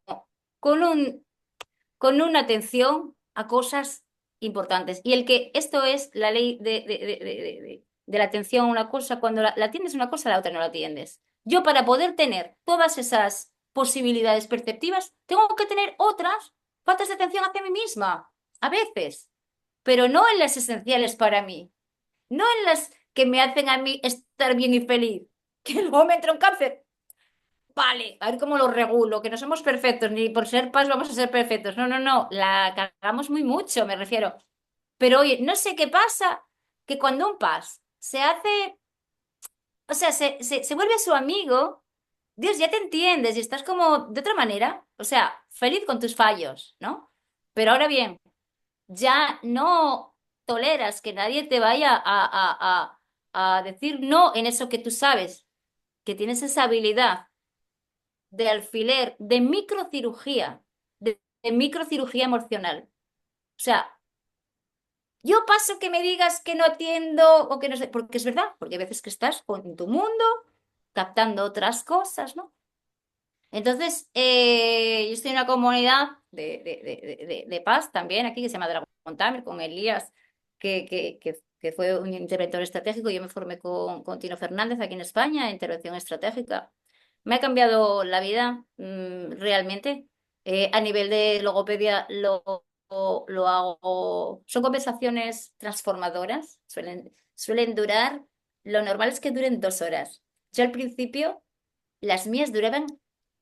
con una atención a cosas importantes. Y el que esto es la ley de la atención a una cosa, cuando la tienes una cosa, la otra no la atiendes. Yo para poder tener todas esas posibilidades perceptivas, tengo que tener otras faltas de atención hacia mí misma, a veces, pero no en las esenciales para mí, no en las que me hacen a mí estar bien y feliz, que luego me entra un cáncer. Vale, a ver cómo lo regulo, que no somos perfectos, ni por ser paz vamos a ser perfectos. No, no, no, la cagamos muy mucho, me refiero. Pero oye, no sé qué pasa, que cuando un paz se hace, o sea, se vuelve su amigo, Dios, ya te entiendes y estás como de otra manera, o sea, feliz con tus fallos, ¿no? Pero ahora bien, ya no toleras que nadie te vaya a decir no en eso que tú sabes, que tienes esa habilidad de alfiler, de microcirugía emocional. O sea, yo paso que me digas que no atiendo o que no sé, porque es verdad, porque hay veces que estás con tu mundo captando otras cosas, ¿no? Entonces, yo estoy en una comunidad de paz también aquí que se llama Dragon Tamer, con Elías, que fue un interventor estratégico. Yo me formé con Tino Fernández aquí en España, en intervención estratégica. Me ha cambiado la vida, realmente. A nivel de logopedia lo hago. Son conversaciones transformadoras, suelen durar, lo normal es que duren 2 horas. Yo al principio las mías duraban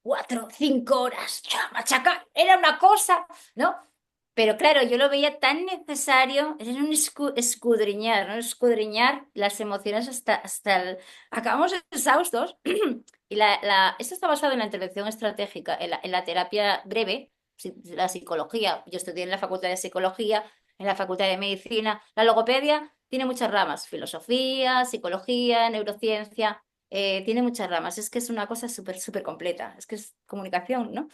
4 o 5 horas. Machaca, era una cosa, ¿no? Pero claro, yo lo veía tan necesario, era un escudriñar, ¿no? Escudriñar las emociones Acabamos exhaustos. Y esto está basado en la intervención estratégica, en la terapia breve, la psicología. Yo estudié en la Facultad de Psicología, en la Facultad de Medicina. La logopedia tiene muchas ramas, filosofía, psicología, neurociencia, tiene muchas ramas. Es que es una cosa súper, súper completa. Es que es comunicación, ¿no?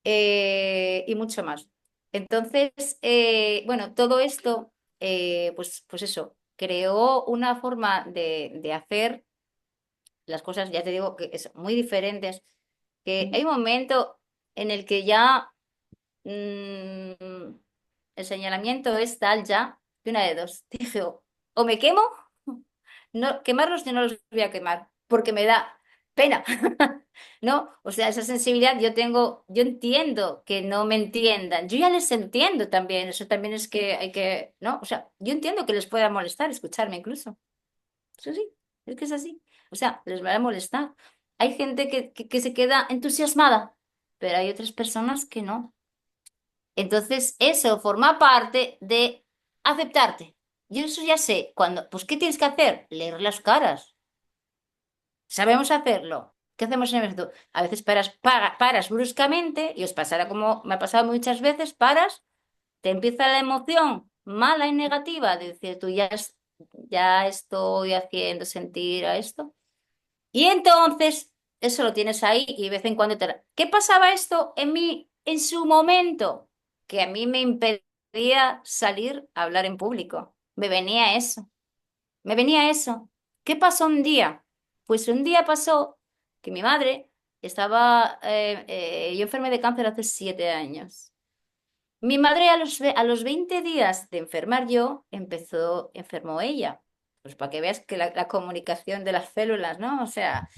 Y mucho más. Entonces, bueno, todo esto, pues eso, creó una forma de hacer las cosas, ya te digo, que es muy diferentes, que hay un momento en el que ya el señalamiento es tal ya, que una de dos, dije, o me quemo, no, quemarlos yo no los voy a quemar, porque me da pena, ¿no? O sea, esa sensibilidad yo entiendo que no me entiendan, yo ya les entiendo también, eso también es que hay que, ¿no? O sea, yo entiendo que les pueda molestar escucharme incluso, eso sí, es que es así, o sea, les va a molestar. Hay gente que se queda entusiasmada, pero hay otras personas que no. Entonces, eso forma parte de aceptarte. Yo eso ya sé, cuando, pues, ¿qué tienes que hacer? Leer las caras. Sabemos hacerlo. ¿Qué hacemos en esto? A veces paras bruscamente, y os pasará como me ha pasado muchas veces, paras, te empieza la emoción mala y negativa de decir, tú ya estoy haciendo sentir a esto. Y entonces, eso lo tienes ahí y de vez en cuando te... ¿Qué pasaba esto en mí en su momento? Que a mí me impedía salir a hablar en público. Me venía eso. Me venía eso. ¿Qué pasó un día? Pues un día pasó que mi madre estaba... yo enfermé de cáncer hace 7 años. Mi madre a los 20 días de enfermar yo, enfermó ella. Pues para que veas que la comunicación de las células, ¿no? O sea,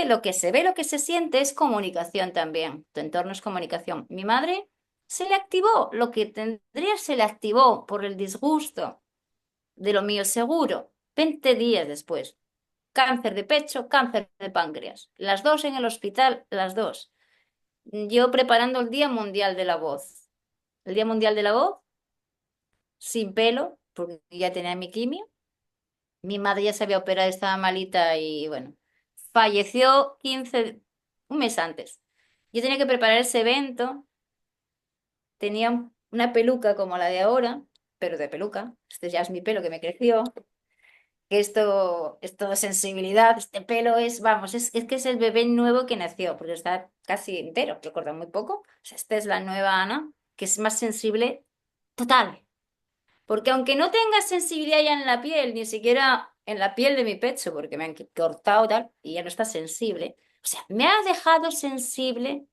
lo que se ve, lo que se siente es comunicación también. Tu entorno es comunicación. Mi madre se le activó, lo que tendría se le activó por el disgusto de lo mío seguro. 20 días después. Cáncer de pecho, cáncer de páncreas. Las dos en el hospital, las dos. Yo preparando el Día Mundial de la Voz. El Día Mundial de la Voz sin pelo, porque ya tenía mi quimio. Mi madre ya se había operado, estaba malita y bueno, falleció un mes antes. Yo tenía que preparar ese evento, tenía una peluca como la de ahora, pero de peluca. Este ya es mi pelo que me creció. Que esto es todo sensibilidad, este pelo es, vamos, es que es el bebé nuevo que nació, porque está casi entero, recuerda muy poco. O sea, esta es la nueva Ana, que es más sensible total. Porque aunque no tenga sensibilidad ya en la piel, ni siquiera en la piel de mi pecho, porque me han cortado tal, y ya no está sensible. O sea, me ha dejado sensible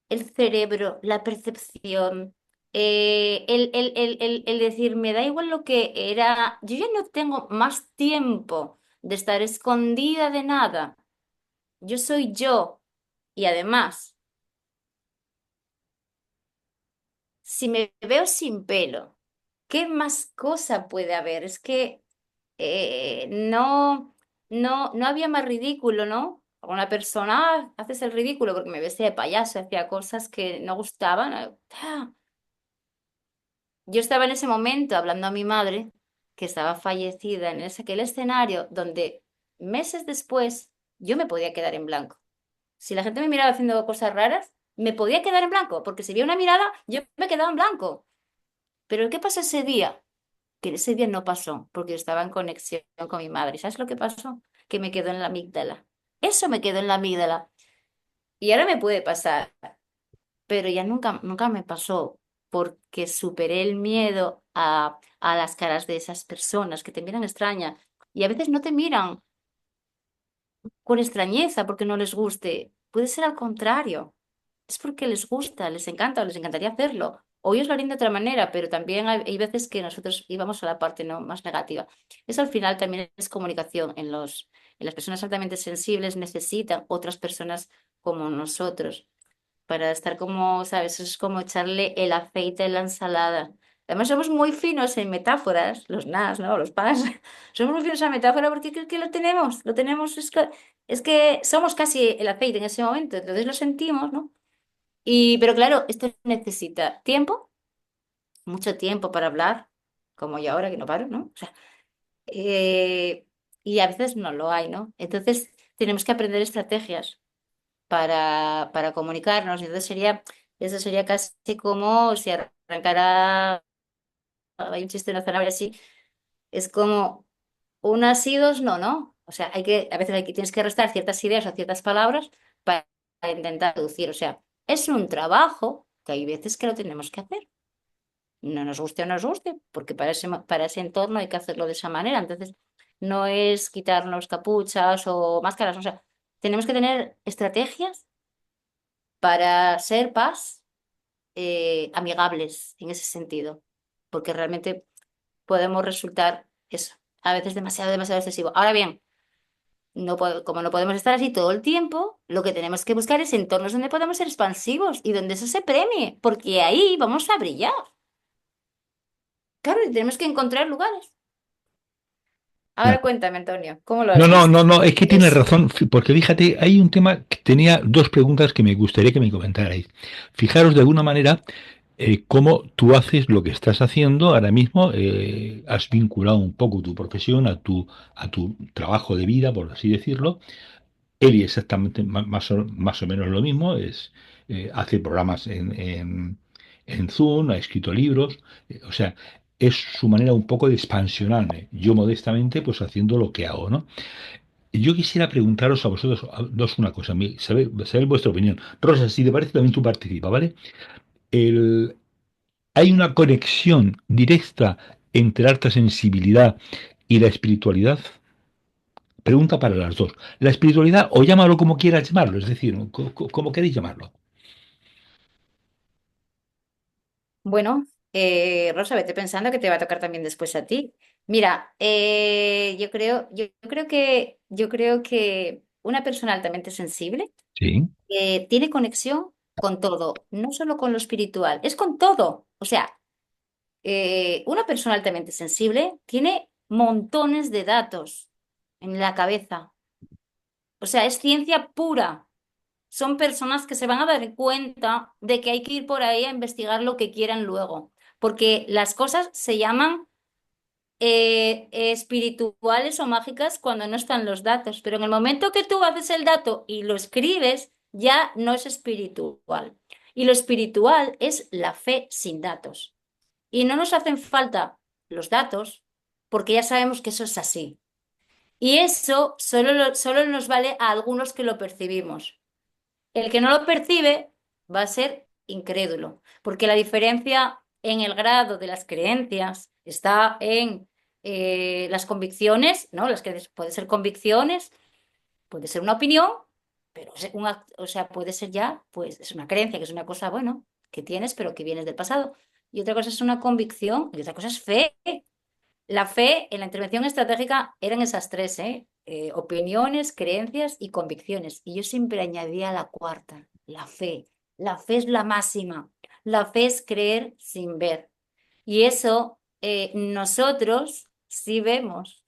el cerebro, la percepción, el decir, me da igual lo que era. Yo ya no tengo más tiempo de estar escondida de nada. Yo soy yo. Y además, si me veo sin pelo, ¿qué más cosa puede haber? Es que no había más ridículo, ¿no? Una persona, haces el ridículo porque me vestía de payaso, hacía cosas que no gustaban. Yo estaba en ese momento hablando a mi madre, que estaba fallecida, en aquel escenario donde meses después yo me podía quedar en blanco. Si la gente me miraba haciendo cosas raras, me podía quedar en blanco, porque si veía una mirada, yo me quedaba en blanco. Pero ¿qué pasó ese día? Que ese día no pasó, porque yo estaba en conexión con mi madre. ¿Sabes lo que pasó? Que me quedó en la amígdala. Eso me quedó en la amígdala. Y ahora me puede pasar, pero ya nunca me pasó, porque superé el miedo a las caras de esas personas que te miran extraña. Y a veces no te miran con extrañeza porque no les guste. Puede ser al contrario. Es porque les gusta, les encanta o les encantaría hacerlo. O ellos lo harían de otra manera, pero también hay veces que nosotros íbamos a la parte no más negativa. Eso al final también es comunicación. En las personas altamente sensibles necesitan otras personas como nosotros para estar como, ¿sabes? Eso es como echarle el aceite en la ensalada. Además, somos muy finos en metáforas, los nas, ¿no? Los pas. Somos muy finos en metáfora porque creo que lo tenemos. Lo tenemos, es que somos casi el aceite en ese momento, entonces lo sentimos, ¿no? Pero claro, esto necesita tiempo, mucho tiempo para hablar, como yo ahora que no paro, ¿no? O sea, eh, y a veces no lo hay, ¿no? Entonces tenemos que aprender estrategias para comunicarnos. Entonces eso sería casi como si arrancara, hay un chiste en la zanahoria así, es como unas y dos no, ¿no? O sea, a veces tienes que restar ciertas ideas o ciertas palabras para intentar reducir. O sea, es un trabajo que hay veces que lo tenemos que hacer. No nos guste o no nos guste, porque para ese entorno hay que hacerlo de esa manera. Entonces, no es quitarnos capuchas o máscaras, o sea, tenemos que tener estrategias para ser paz amigables en ese sentido, porque realmente podemos resultar eso, a veces demasiado, demasiado excesivo. Ahora bien, como no podemos estar así todo el tiempo, lo que tenemos que buscar es entornos donde podamos ser expansivos y donde eso se premie, porque ahí vamos a brillar. Claro, y tenemos que encontrar lugares. Ahora cuéntame, Antonio, ¿cómo lo No, has no, no, visto? no, es que tienes Eso. razón, porque fíjate, hay un tema que tenía dos preguntas que me gustaría que me comentarais. Fijaros de alguna manera cómo tú haces lo que estás haciendo ahora mismo, has vinculado un poco tu profesión a tu trabajo de vida, por así decirlo. Eli exactamente más o menos lo mismo, hace programas en Zoom, ha escrito libros, o sea, es su manera un poco de expansionarme. Yo modestamente, pues haciendo lo que hago, ¿no? Yo quisiera preguntaros a vosotros dos una cosa, saber vuestra opinión. Rosa, si te parece, también tú participa, ¿vale? El, ¿Hay una conexión directa entre la alta sensibilidad y la espiritualidad? Pregunta para las dos. La espiritualidad, o llámalo como quieras llamarlo, es decir, como queréis llamarlo. Bueno, Rosa, vete pensando que te va a tocar también después a ti. Mira, yo creo que una persona altamente sensible Sí. tiene conexión con todo, no solo con lo espiritual, es con todo. O sea, una persona altamente sensible tiene montones de datos en la cabeza. O sea, es ciencia pura. Son personas que se van a dar cuenta de que hay que ir por ahí a investigar lo que quieran luego, porque las cosas se llaman espirituales o mágicas cuando no están los datos, pero en el momento que tú haces el dato y lo escribes, ya no es espiritual. Y lo espiritual es la fe sin datos. Y no nos hacen falta los datos porque ya sabemos que eso es así. Y eso solo nos vale a algunos que lo percibimos. El que no lo percibe va a ser incrédulo, porque la diferencia en el grado de las creencias está en las convicciones, ¿no? Las que puede ser convicciones, puede ser una opinión, pero o sea, puede ser ya, pues es una creencia, que es una cosa, bueno, que tienes, pero que vienes del pasado. Y otra cosa es una convicción y otra cosa es fe. La fe en la intervención estratégica eran esas tres, ¿eh? Opiniones, creencias y convicciones. Y yo siempre añadía la cuarta, la fe. La fe es la máxima. La fe es creer sin ver. Y eso nosotros sí vemos.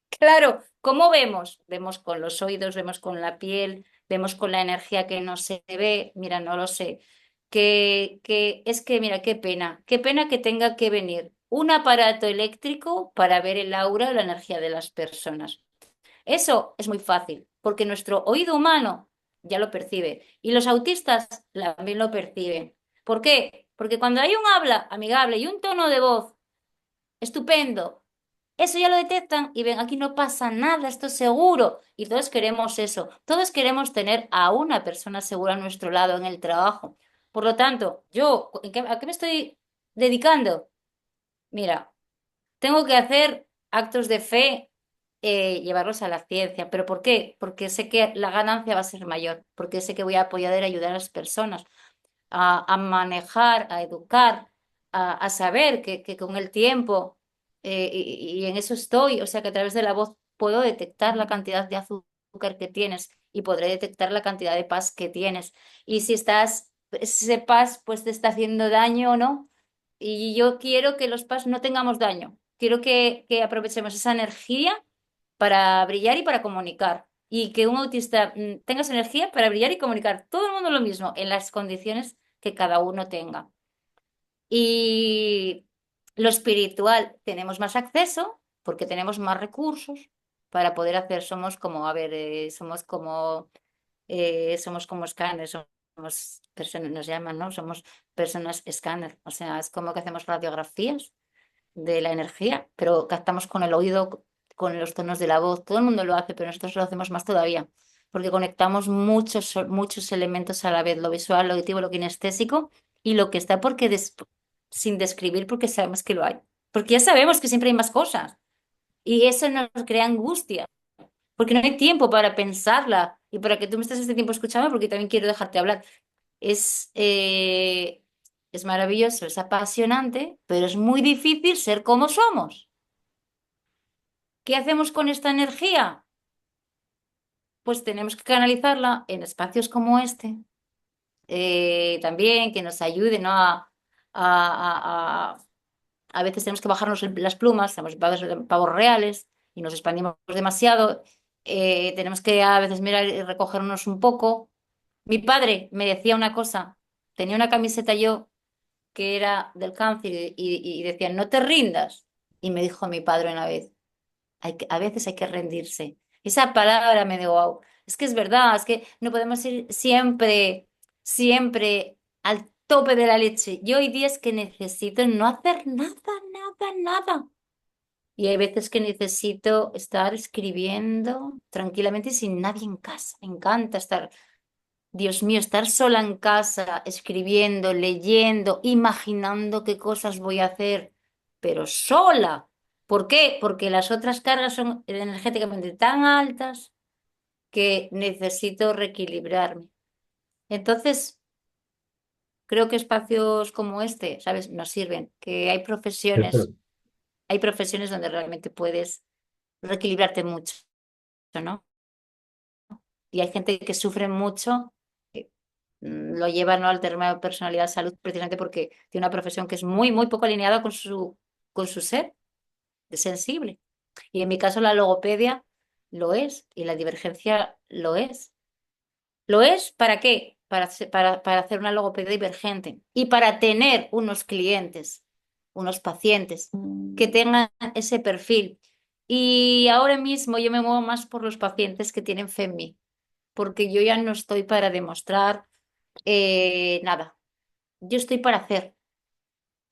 Claro, ¿cómo vemos? Vemos con los oídos, vemos con la piel, vemos con la energía que no se ve. Mira, no lo sé. Mira, qué pena que tenga que venir un aparato eléctrico para ver el aura o la energía de las personas. Eso es muy fácil, porque nuestro oído humano ya lo percibe y los autistas también lo perciben. ¿Por qué? Porque cuando hay un habla amigable y un tono de voz estupendo, eso ya lo detectan y ven, aquí no pasa nada, esto es seguro. Y todos queremos eso. Todos queremos tener a una persona segura a nuestro lado en el trabajo. Por lo tanto, ¿a qué me estoy dedicando? Mira, tengo que hacer actos de fe, llevarlos a la ciencia. ¿Pero por qué? Porque sé que la ganancia va a ser mayor, porque sé que voy a poder ayudar a las personas a manejar, a educar, a saber que con el tiempo, y en eso estoy, o sea que a través de la voz puedo detectar la cantidad de azúcar que tienes y podré detectar la cantidad de paz que tienes. Y si ese paz pues te está haciendo daño o no. Y yo quiero que los paz no tengamos daño. Quiero que aprovechemos esa energía para brillar y para comunicar. Y que un autista tenga esa energía para brillar y comunicar. Todo el mundo lo mismo, en las condiciones que cada uno tenga. Y lo espiritual, tenemos más acceso porque tenemos más recursos para poder hacer. Somos como, a ver, somos como escáneres, somos personas, nos llaman, ¿no? Somos personas escáner. O sea, es como que hacemos radiografías de la energía, pero captamos con el oído, con los tonos de la voz. Todo el mundo lo hace, pero nosotros lo hacemos más todavía, porque conectamos muchos elementos a la vez, lo visual, lo auditivo, lo kinestésico, y lo que está sin describir porque sabemos que lo hay. Porque ya sabemos que siempre hay más cosas y eso nos crea angustia, porque no hay tiempo para pensarla y para que tú me estés este tiempo escuchando porque también quiero dejarte hablar. Es, eh, es maravilloso, es apasionante, pero es muy difícil ser como somos. ¿Qué hacemos con esta energía? Pues tenemos que canalizarla en espacios como este, también que nos ayuden, ¿no? A veces tenemos que bajarnos las plumas, estamos pavos reales y nos expandimos demasiado. Tenemos que a veces mirar y recogernos un poco. Mi padre me decía una cosa, tenía una camiseta yo que era del cáncer y decía, no te rindas. Y me dijo mi padre una vez, a veces hay que rendirse. Esa palabra me dio, wow. Es que es verdad, es que no podemos ir siempre al tope de la leche. Yo hay días que necesito no hacer nada. Y hay veces que necesito estar escribiendo tranquilamente y sin nadie en casa. Me encanta estar, Dios mío, estar sola en casa, escribiendo, leyendo, imaginando qué cosas voy a hacer, pero sola. ¿Por qué? Porque las otras cargas son energéticamente tan altas que necesito reequilibrarme. Entonces, creo que espacios como este, ¿sabes? Nos sirven, que hay profesiones donde realmente puedes reequilibrarte mucho, ¿no? Y hay gente que sufre mucho, lo lleva, ¿no?, al tema de personalidad, salud, precisamente porque tiene una profesión que es muy poco alineada con su ser de sensible. Y en mi caso la logopedia lo es y la divergencia lo es. ¿Lo es para qué? Para hacer una logopedia divergente y para tener unos clientes, unos pacientes que tengan ese perfil. Y ahora mismo yo me muevo más por los pacientes que tienen fe en mí, porque yo ya no estoy para demostrar nada. Yo estoy para hacer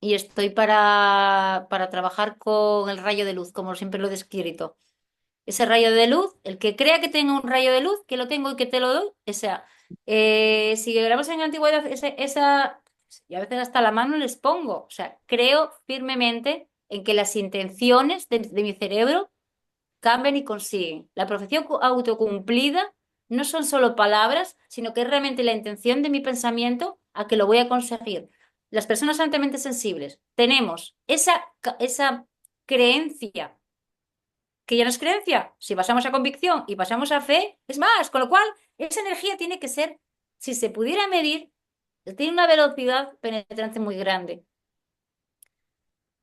y estoy para trabajar con el rayo de luz, como siempre lo he descrito. Ese rayo de luz, el que crea que tenga un rayo de luz, que lo tengo y que te lo doy, o sea, si hablamos en la antigüedad, y a veces hasta la mano les pongo, o sea, creo firmemente en que las intenciones de mi cerebro cambian y consiguen. La profecía autocumplida no son solo palabras, sino que es realmente la intención de mi pensamiento a que lo voy a conseguir. Las personas altamente sensibles tenemos esa creencia, que ya no es creencia. Si pasamos a convicción y pasamos a fe, es más, con lo cual esa energía tiene que ser, si se pudiera medir, tiene una velocidad penetrante muy grande.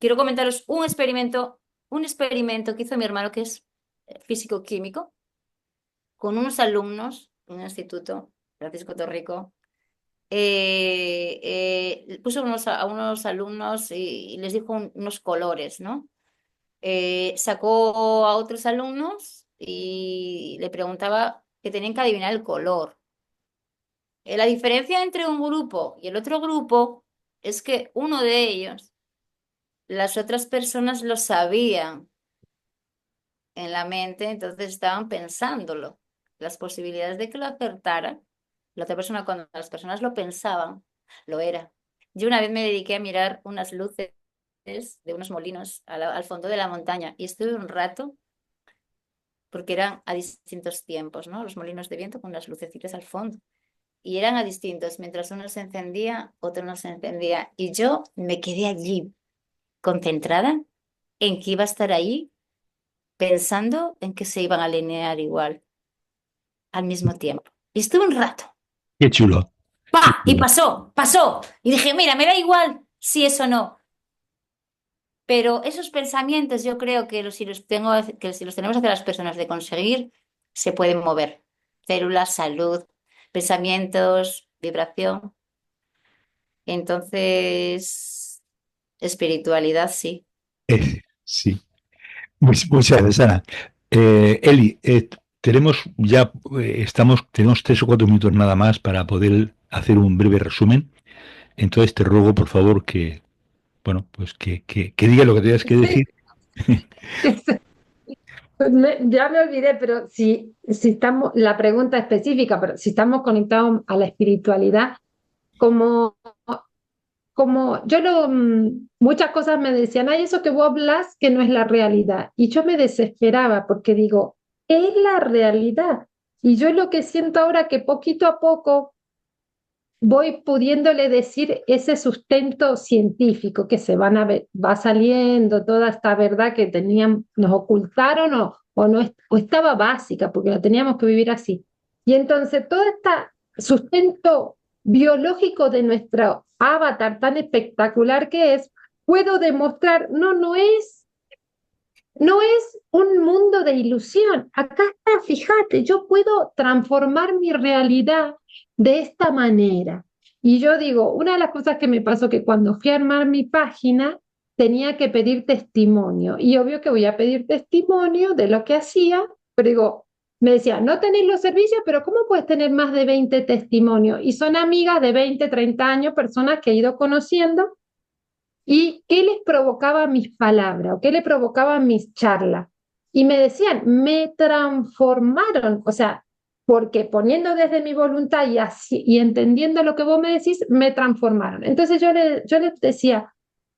Quiero comentaros un experimento que hizo mi hermano, que es físico-químico, con unos alumnos en un instituto, Francisco Torrico. Puso a unos alumnos y les dijo unos colores, ¿no? Sacó a otros alumnos y le preguntaba que tenían que adivinar el color. La diferencia entre un grupo y el otro grupo es que uno de ellos, las otras personas lo sabían en la mente, entonces estaban pensándolo. Las posibilidades de que lo acertaran, la otra persona, cuando las personas lo pensaban, lo era. Yo una vez me dediqué a mirar unas luces de unos molinos al fondo de la montaña y estuve un rato porque eran a distintos tiempos, ¿no? Los molinos de viento con las lucecitas al fondo. Y eran a distintos, mientras uno se encendía, otro no se encendía. Y yo me quedé allí concentrada en que iba a estar ahí, pensando en que se iban a alinear igual, al mismo tiempo. Y estuve un rato. Qué chulo. Qué ¡Pa! Y chulo. pasó. Y dije, mira, me da igual si eso no. Pero esos pensamientos yo creo que si los tenemos hacia las personas de conseguir, se pueden mover. Células, salud, pensamientos, vibración. Entonces, espiritualidad, sí. Sí. Muchas gracias, Ana. Eli, tenemos 3 o 4 minutos nada más para poder hacer un breve resumen. Entonces te ruego, por favor, que, bueno, pues que diga lo que tengas que decir. Ya me olvidé, pero si estamos, la pregunta específica, pero si estamos conectados a la espiritualidad, ¿cómo, como muchas cosas me decían, ay, eso que vos hablas que no es la realidad. Y yo me desesperaba porque digo, es la realidad. Y yo lo que siento ahora que poquito a poco voy pudiéndole decir ese sustento científico que va saliendo, toda esta verdad que nos ocultaron o no o estaba básica, porque la teníamos que vivir así. Y entonces todo este sustento biológico de nuestro avatar tan espectacular que es, puedo demostrar, no es un mundo de ilusión. Acá está, fíjate, yo puedo transformar mi realidad de esta manera. Y yo digo, una de las cosas que me pasó que cuando fui a armar mi página, tenía que pedir testimonio. Y obvio que voy a pedir testimonio de lo que hacía, pero digo, me decía, no tenéis los servicios, pero ¿cómo puedes tener más de 20 testimonios? Y son amigas de 20, 30 años, personas que he ido conociendo y qué les provocaba mis palabras o qué le provocaban mis charlas. Y me decían, me transformaron, o sea, porque poniendo desde mi voluntad y, así, y entendiendo lo que vos me decís, me transformaron. Entonces yo les decía,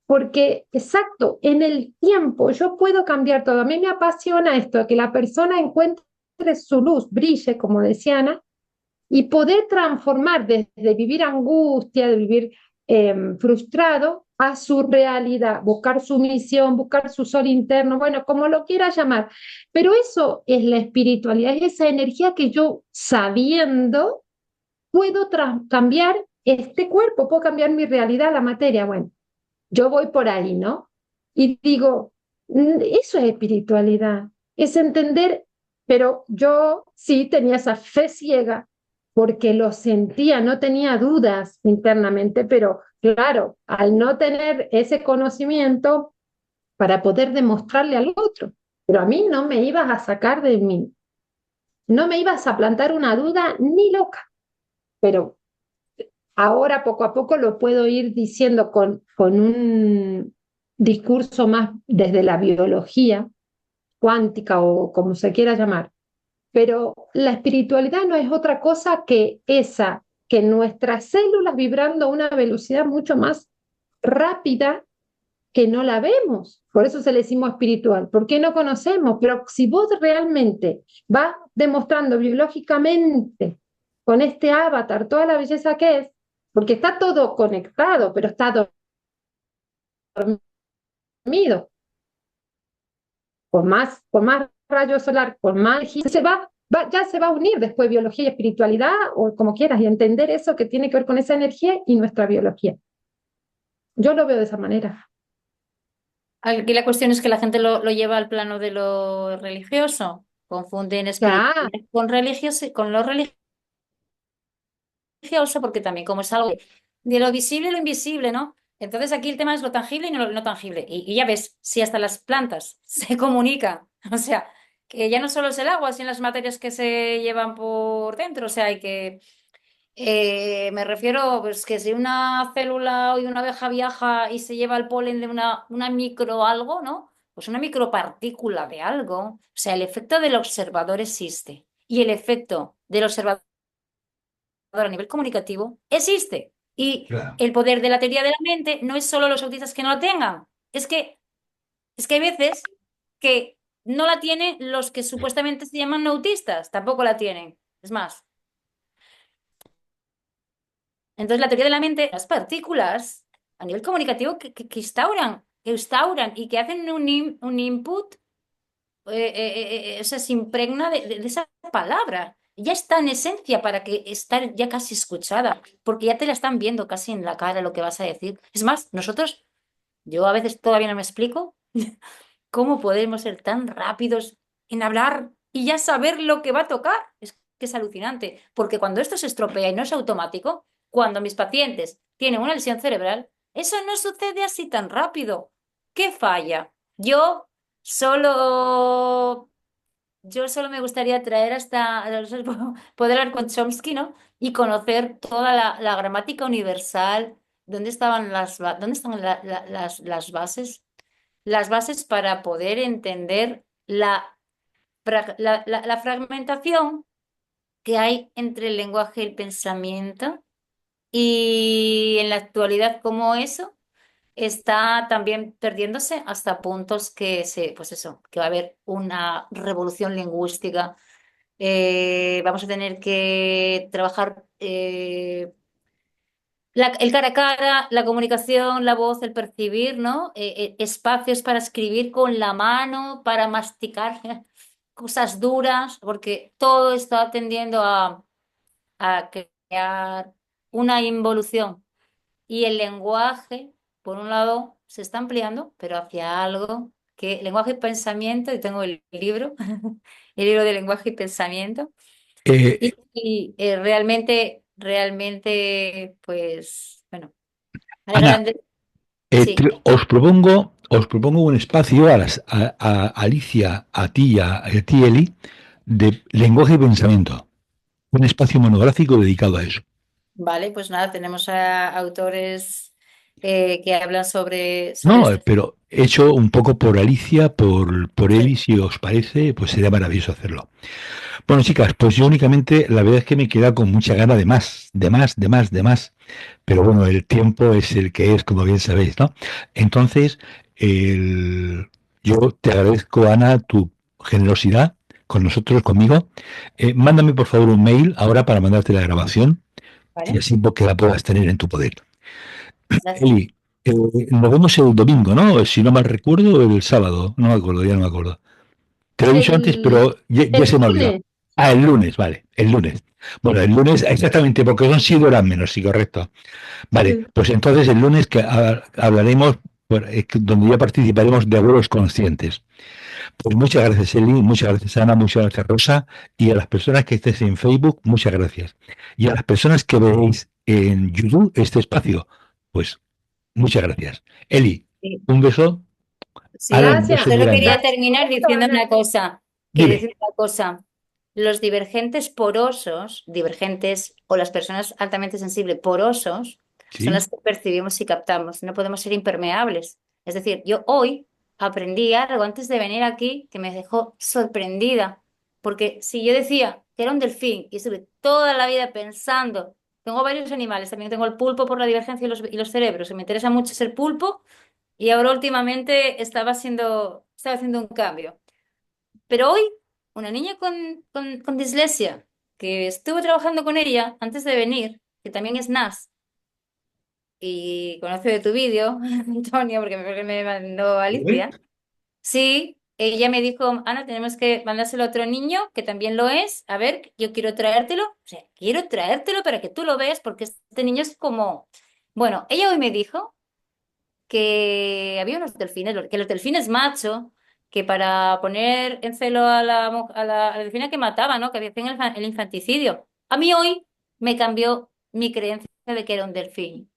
porque exacto, en el tiempo yo puedo cambiar todo. A mí me apasiona esto, que la persona encuentre su luz, brille, como decía Ana, y poder transformar desde vivir angustia, de vivir frustrado, a su realidad, buscar su misión, buscar su sol interno, bueno, como lo quiera llamar. Pero eso es la espiritualidad, es esa energía que yo sabiendo puedo cambiar este cuerpo, puedo cambiar mi realidad, la materia. Bueno, yo voy por ahí, ¿no? Y digo, eso es espiritualidad, es entender, pero yo sí tenía esa fe ciega porque lo sentía, no tenía dudas internamente, pero claro, al no tener ese conocimiento para poder demostrarle al otro, pero a mí no me ibas a sacar de mí, no me ibas a plantar una duda ni loca, pero ahora poco a poco lo puedo ir diciendo con un discurso más desde la biología cuántica o como se quiera llamar. Pero la espiritualidad no es otra cosa que esa, que nuestras células vibrando a una velocidad mucho más rápida que no la vemos. Por eso se le decimos espiritual, porque no conocemos. Pero si vos realmente vas demostrando biológicamente con este avatar toda la belleza que es, porque está todo conectado, pero está dormido, con más rayos solar, con más ya se va a unir después biología y espiritualidad, o como quieras, y entender eso que tiene que ver con esa energía y nuestra biología. Yo lo veo de esa manera. Aquí la cuestión es que la gente lo lleva al plano de lo religioso, confunden Ya, espiritualidad con con lo religioso, porque también como es algo de lo visible y lo invisible, ¿no? Entonces aquí el tema es lo tangible y no lo no tangible. Y ya ves, si hasta las plantas se comunican, o sea, que ya no solo es el agua, sino las materias que se llevan por dentro, o sea, hay que me refiero, pues que si una célula y una abeja viaja y se lleva el polen de una micro algo, ¿no? Pues una micropartícula de algo. O sea, el efecto del observador existe. Y el efecto del observador a nivel comunicativo existe. Y Claro. el poder de la teoría de la mente no es solo los autistas que no lo tengan. Es que hay veces que no la tienen los que supuestamente se llaman no autistas. Tampoco la tienen. Es más. Entonces, la teoría de la mente, las partículas a nivel comunicativo que instauran y que hacen un input, o sea, se impregna de esa palabra. Ya está en esencia para que estar ya casi escuchada, porque ya te la están viendo casi en la cara lo que vas a decir. Es más, yo a veces todavía no me explico cómo podemos ser tan rápidos en hablar y ya saber lo que va a tocar. Es que es alucinante, porque cuando esto se estropea y no es automático, cuando mis pacientes tienen una lesión cerebral, eso no sucede así tan rápido. ¿Qué falla? Solo, yo solo me gustaría traer hasta poder hablar con Chomsky, ¿no? Y conocer toda la gramática universal, dónde están las bases para poder entender la fragmentación que hay entre el lenguaje y el pensamiento Y en la actualidad, como eso está también perdiéndose hasta puntos pues eso, que va a haber una revolución lingüística. Vamos a tener que trabajar el cara a cara, la comunicación, la voz, el percibir, ¿no? Espacios para escribir con la mano, para masticar cosas duras, porque todo está tendiendo a crear una involución. Y el lenguaje, por un lado, se está ampliando, pero hacia algo que lenguaje y pensamiento, y tengo el libro, el libro de lenguaje y pensamiento, Eh, realmente, pues, bueno, hay Ana, grandes, sí, os propongo un espacio a Alicia, a ti a ti, Eli, de lenguaje y pensamiento. Un espacio monográfico dedicado a eso. vale, pues nada, tenemos a autores que hablan sobre No, este. pero hecho un poco por Alicia, por Sí, Eli, si os parece, pues sería maravilloso hacerlo. Bueno, chicas, pues yo únicamente, la verdad es que me queda con mucha gana de más, de más, de más, de más. Pero bueno, el tiempo es el que es, como bien sabéis, ¿no? Entonces, el- yo te agradezco, Ana, tu generosidad con nosotros, conmigo. Mándame, por favor, un mail ahora para mandarte la grabación y vale, así que la puedas tener en tu poder. gracias. Eli, nos vemos el domingo, ¿no? Si no mal recuerdo, el sábado. No me acuerdo, ya no me acuerdo. Te lo he dicho antes, El, pero ya el se me ha olvidado. lunes, Ah, el lunes, vale, el lunes. Bueno, el lunes exactamente, porque son 6 horas menos, sí, correcto. Vale, sí. pues entonces el lunes que hablaremos, donde ya participaremos de abuelos conscientes. Pues muchas gracias, Eli, muchas gracias, Ana, muchas gracias, Rosa, y a las personas que estéis en Facebook, muchas gracias. Y a las personas que veréis en YouTube este espacio, pues muchas gracias. Eli, Sí. un beso. Ana, Sí, un Gracias. beso muy solo grande. quería Gracias terminar por esto, diciendo Ana. una cosa, Dime. Los divergentes porosos, divergentes o las personas altamente sensibles porosos, son ¿Sí? las que percibimos y captamos. No podemos ser impermeables. Es decir, yo hoy aprendí algo antes de venir aquí que me dejó sorprendida, porque si yo decía que era un delfín y estuve toda la vida pensando, tengo varios animales, también tengo el pulpo por la divergencia y los cerebros, y me interesa mucho ser pulpo. Y ahora últimamente estaba haciendo un cambio. Pero hoy, una niña con dislexia, que estuve trabajando con ella antes de venir, que también es NAS, y conoce de tu vídeo, Antonio, porque me mandó ¿Eh? Alicia. Sí, ella me dijo, Ana, tenemos que mandárselo a otro niño que también lo es. A ver, yo quiero traértelo. O sea, quiero traértelo para que tú lo veas, porque este niño es como... Bueno, ella hoy me dijo que había unos delfines, que los delfines macho, que para poner en celo a la delfina que mataba, ¿no? Que hacían el infanticidio. A mí hoy me cambió mi creencia de que era un delfín,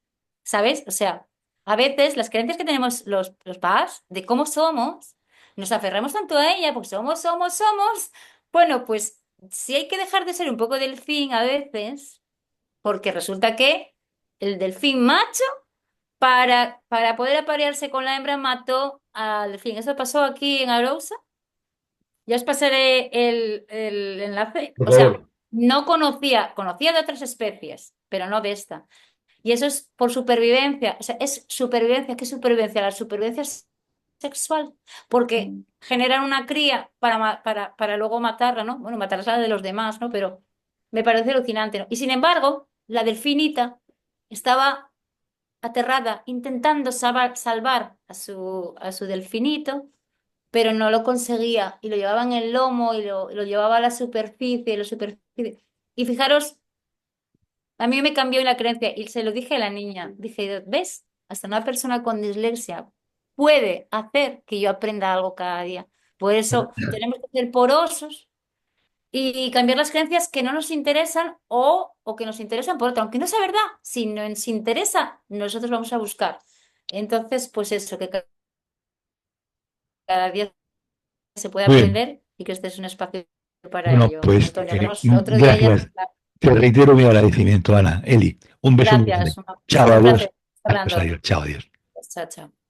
¿sabes? O sea, a veces las creencias que tenemos los padres de cómo somos, nos aferramos tanto a ella, porque somos. Bueno, pues sí hay que dejar de ser un poco delfín a veces, porque resulta que el delfín macho para poder aparearse con la hembra mató al delfín. Eso pasó aquí en Arousa. Ya os pasaré el enlace. Por O sea, favor. no conocía de otras especies, pero no de esta. Y eso es por supervivencia. O sea, es supervivencia. ¿Qué supervivencia? La supervivencia sexual. Porque generan una cría para luego matarla, ¿no? Bueno, matarla la de los demás, ¿no? Pero me parece alucinante, ¿no? Y sin embargo, la delfinita estaba aterrada, intentando salvar a su delfinito, pero no lo conseguía y lo llevaba en el lomo y lo llevaba a la superficie, Y fijaros, a mí me cambió la creencia y se lo dije a la niña. Dije, ¿ves? Hasta una persona con dislexia puede hacer que yo aprenda algo cada día. Por eso tenemos que ser porosos y cambiar las creencias que no nos interesan o que nos interesan por otra, aunque no sea verdad, si nos interesa, nosotros vamos a buscar. Entonces, pues eso, que cada día se puede Muy bien. aprender y que este es un espacio para Bueno, ello. pues Antonio, hablamos otro día ya. gracias. Te reitero mi agradecimiento, Ana. Eli, un beso muy grande. Gracias, Chao, un adiós. placer Adiós, hablando. adiós. Chao, adiós. Chao, chao.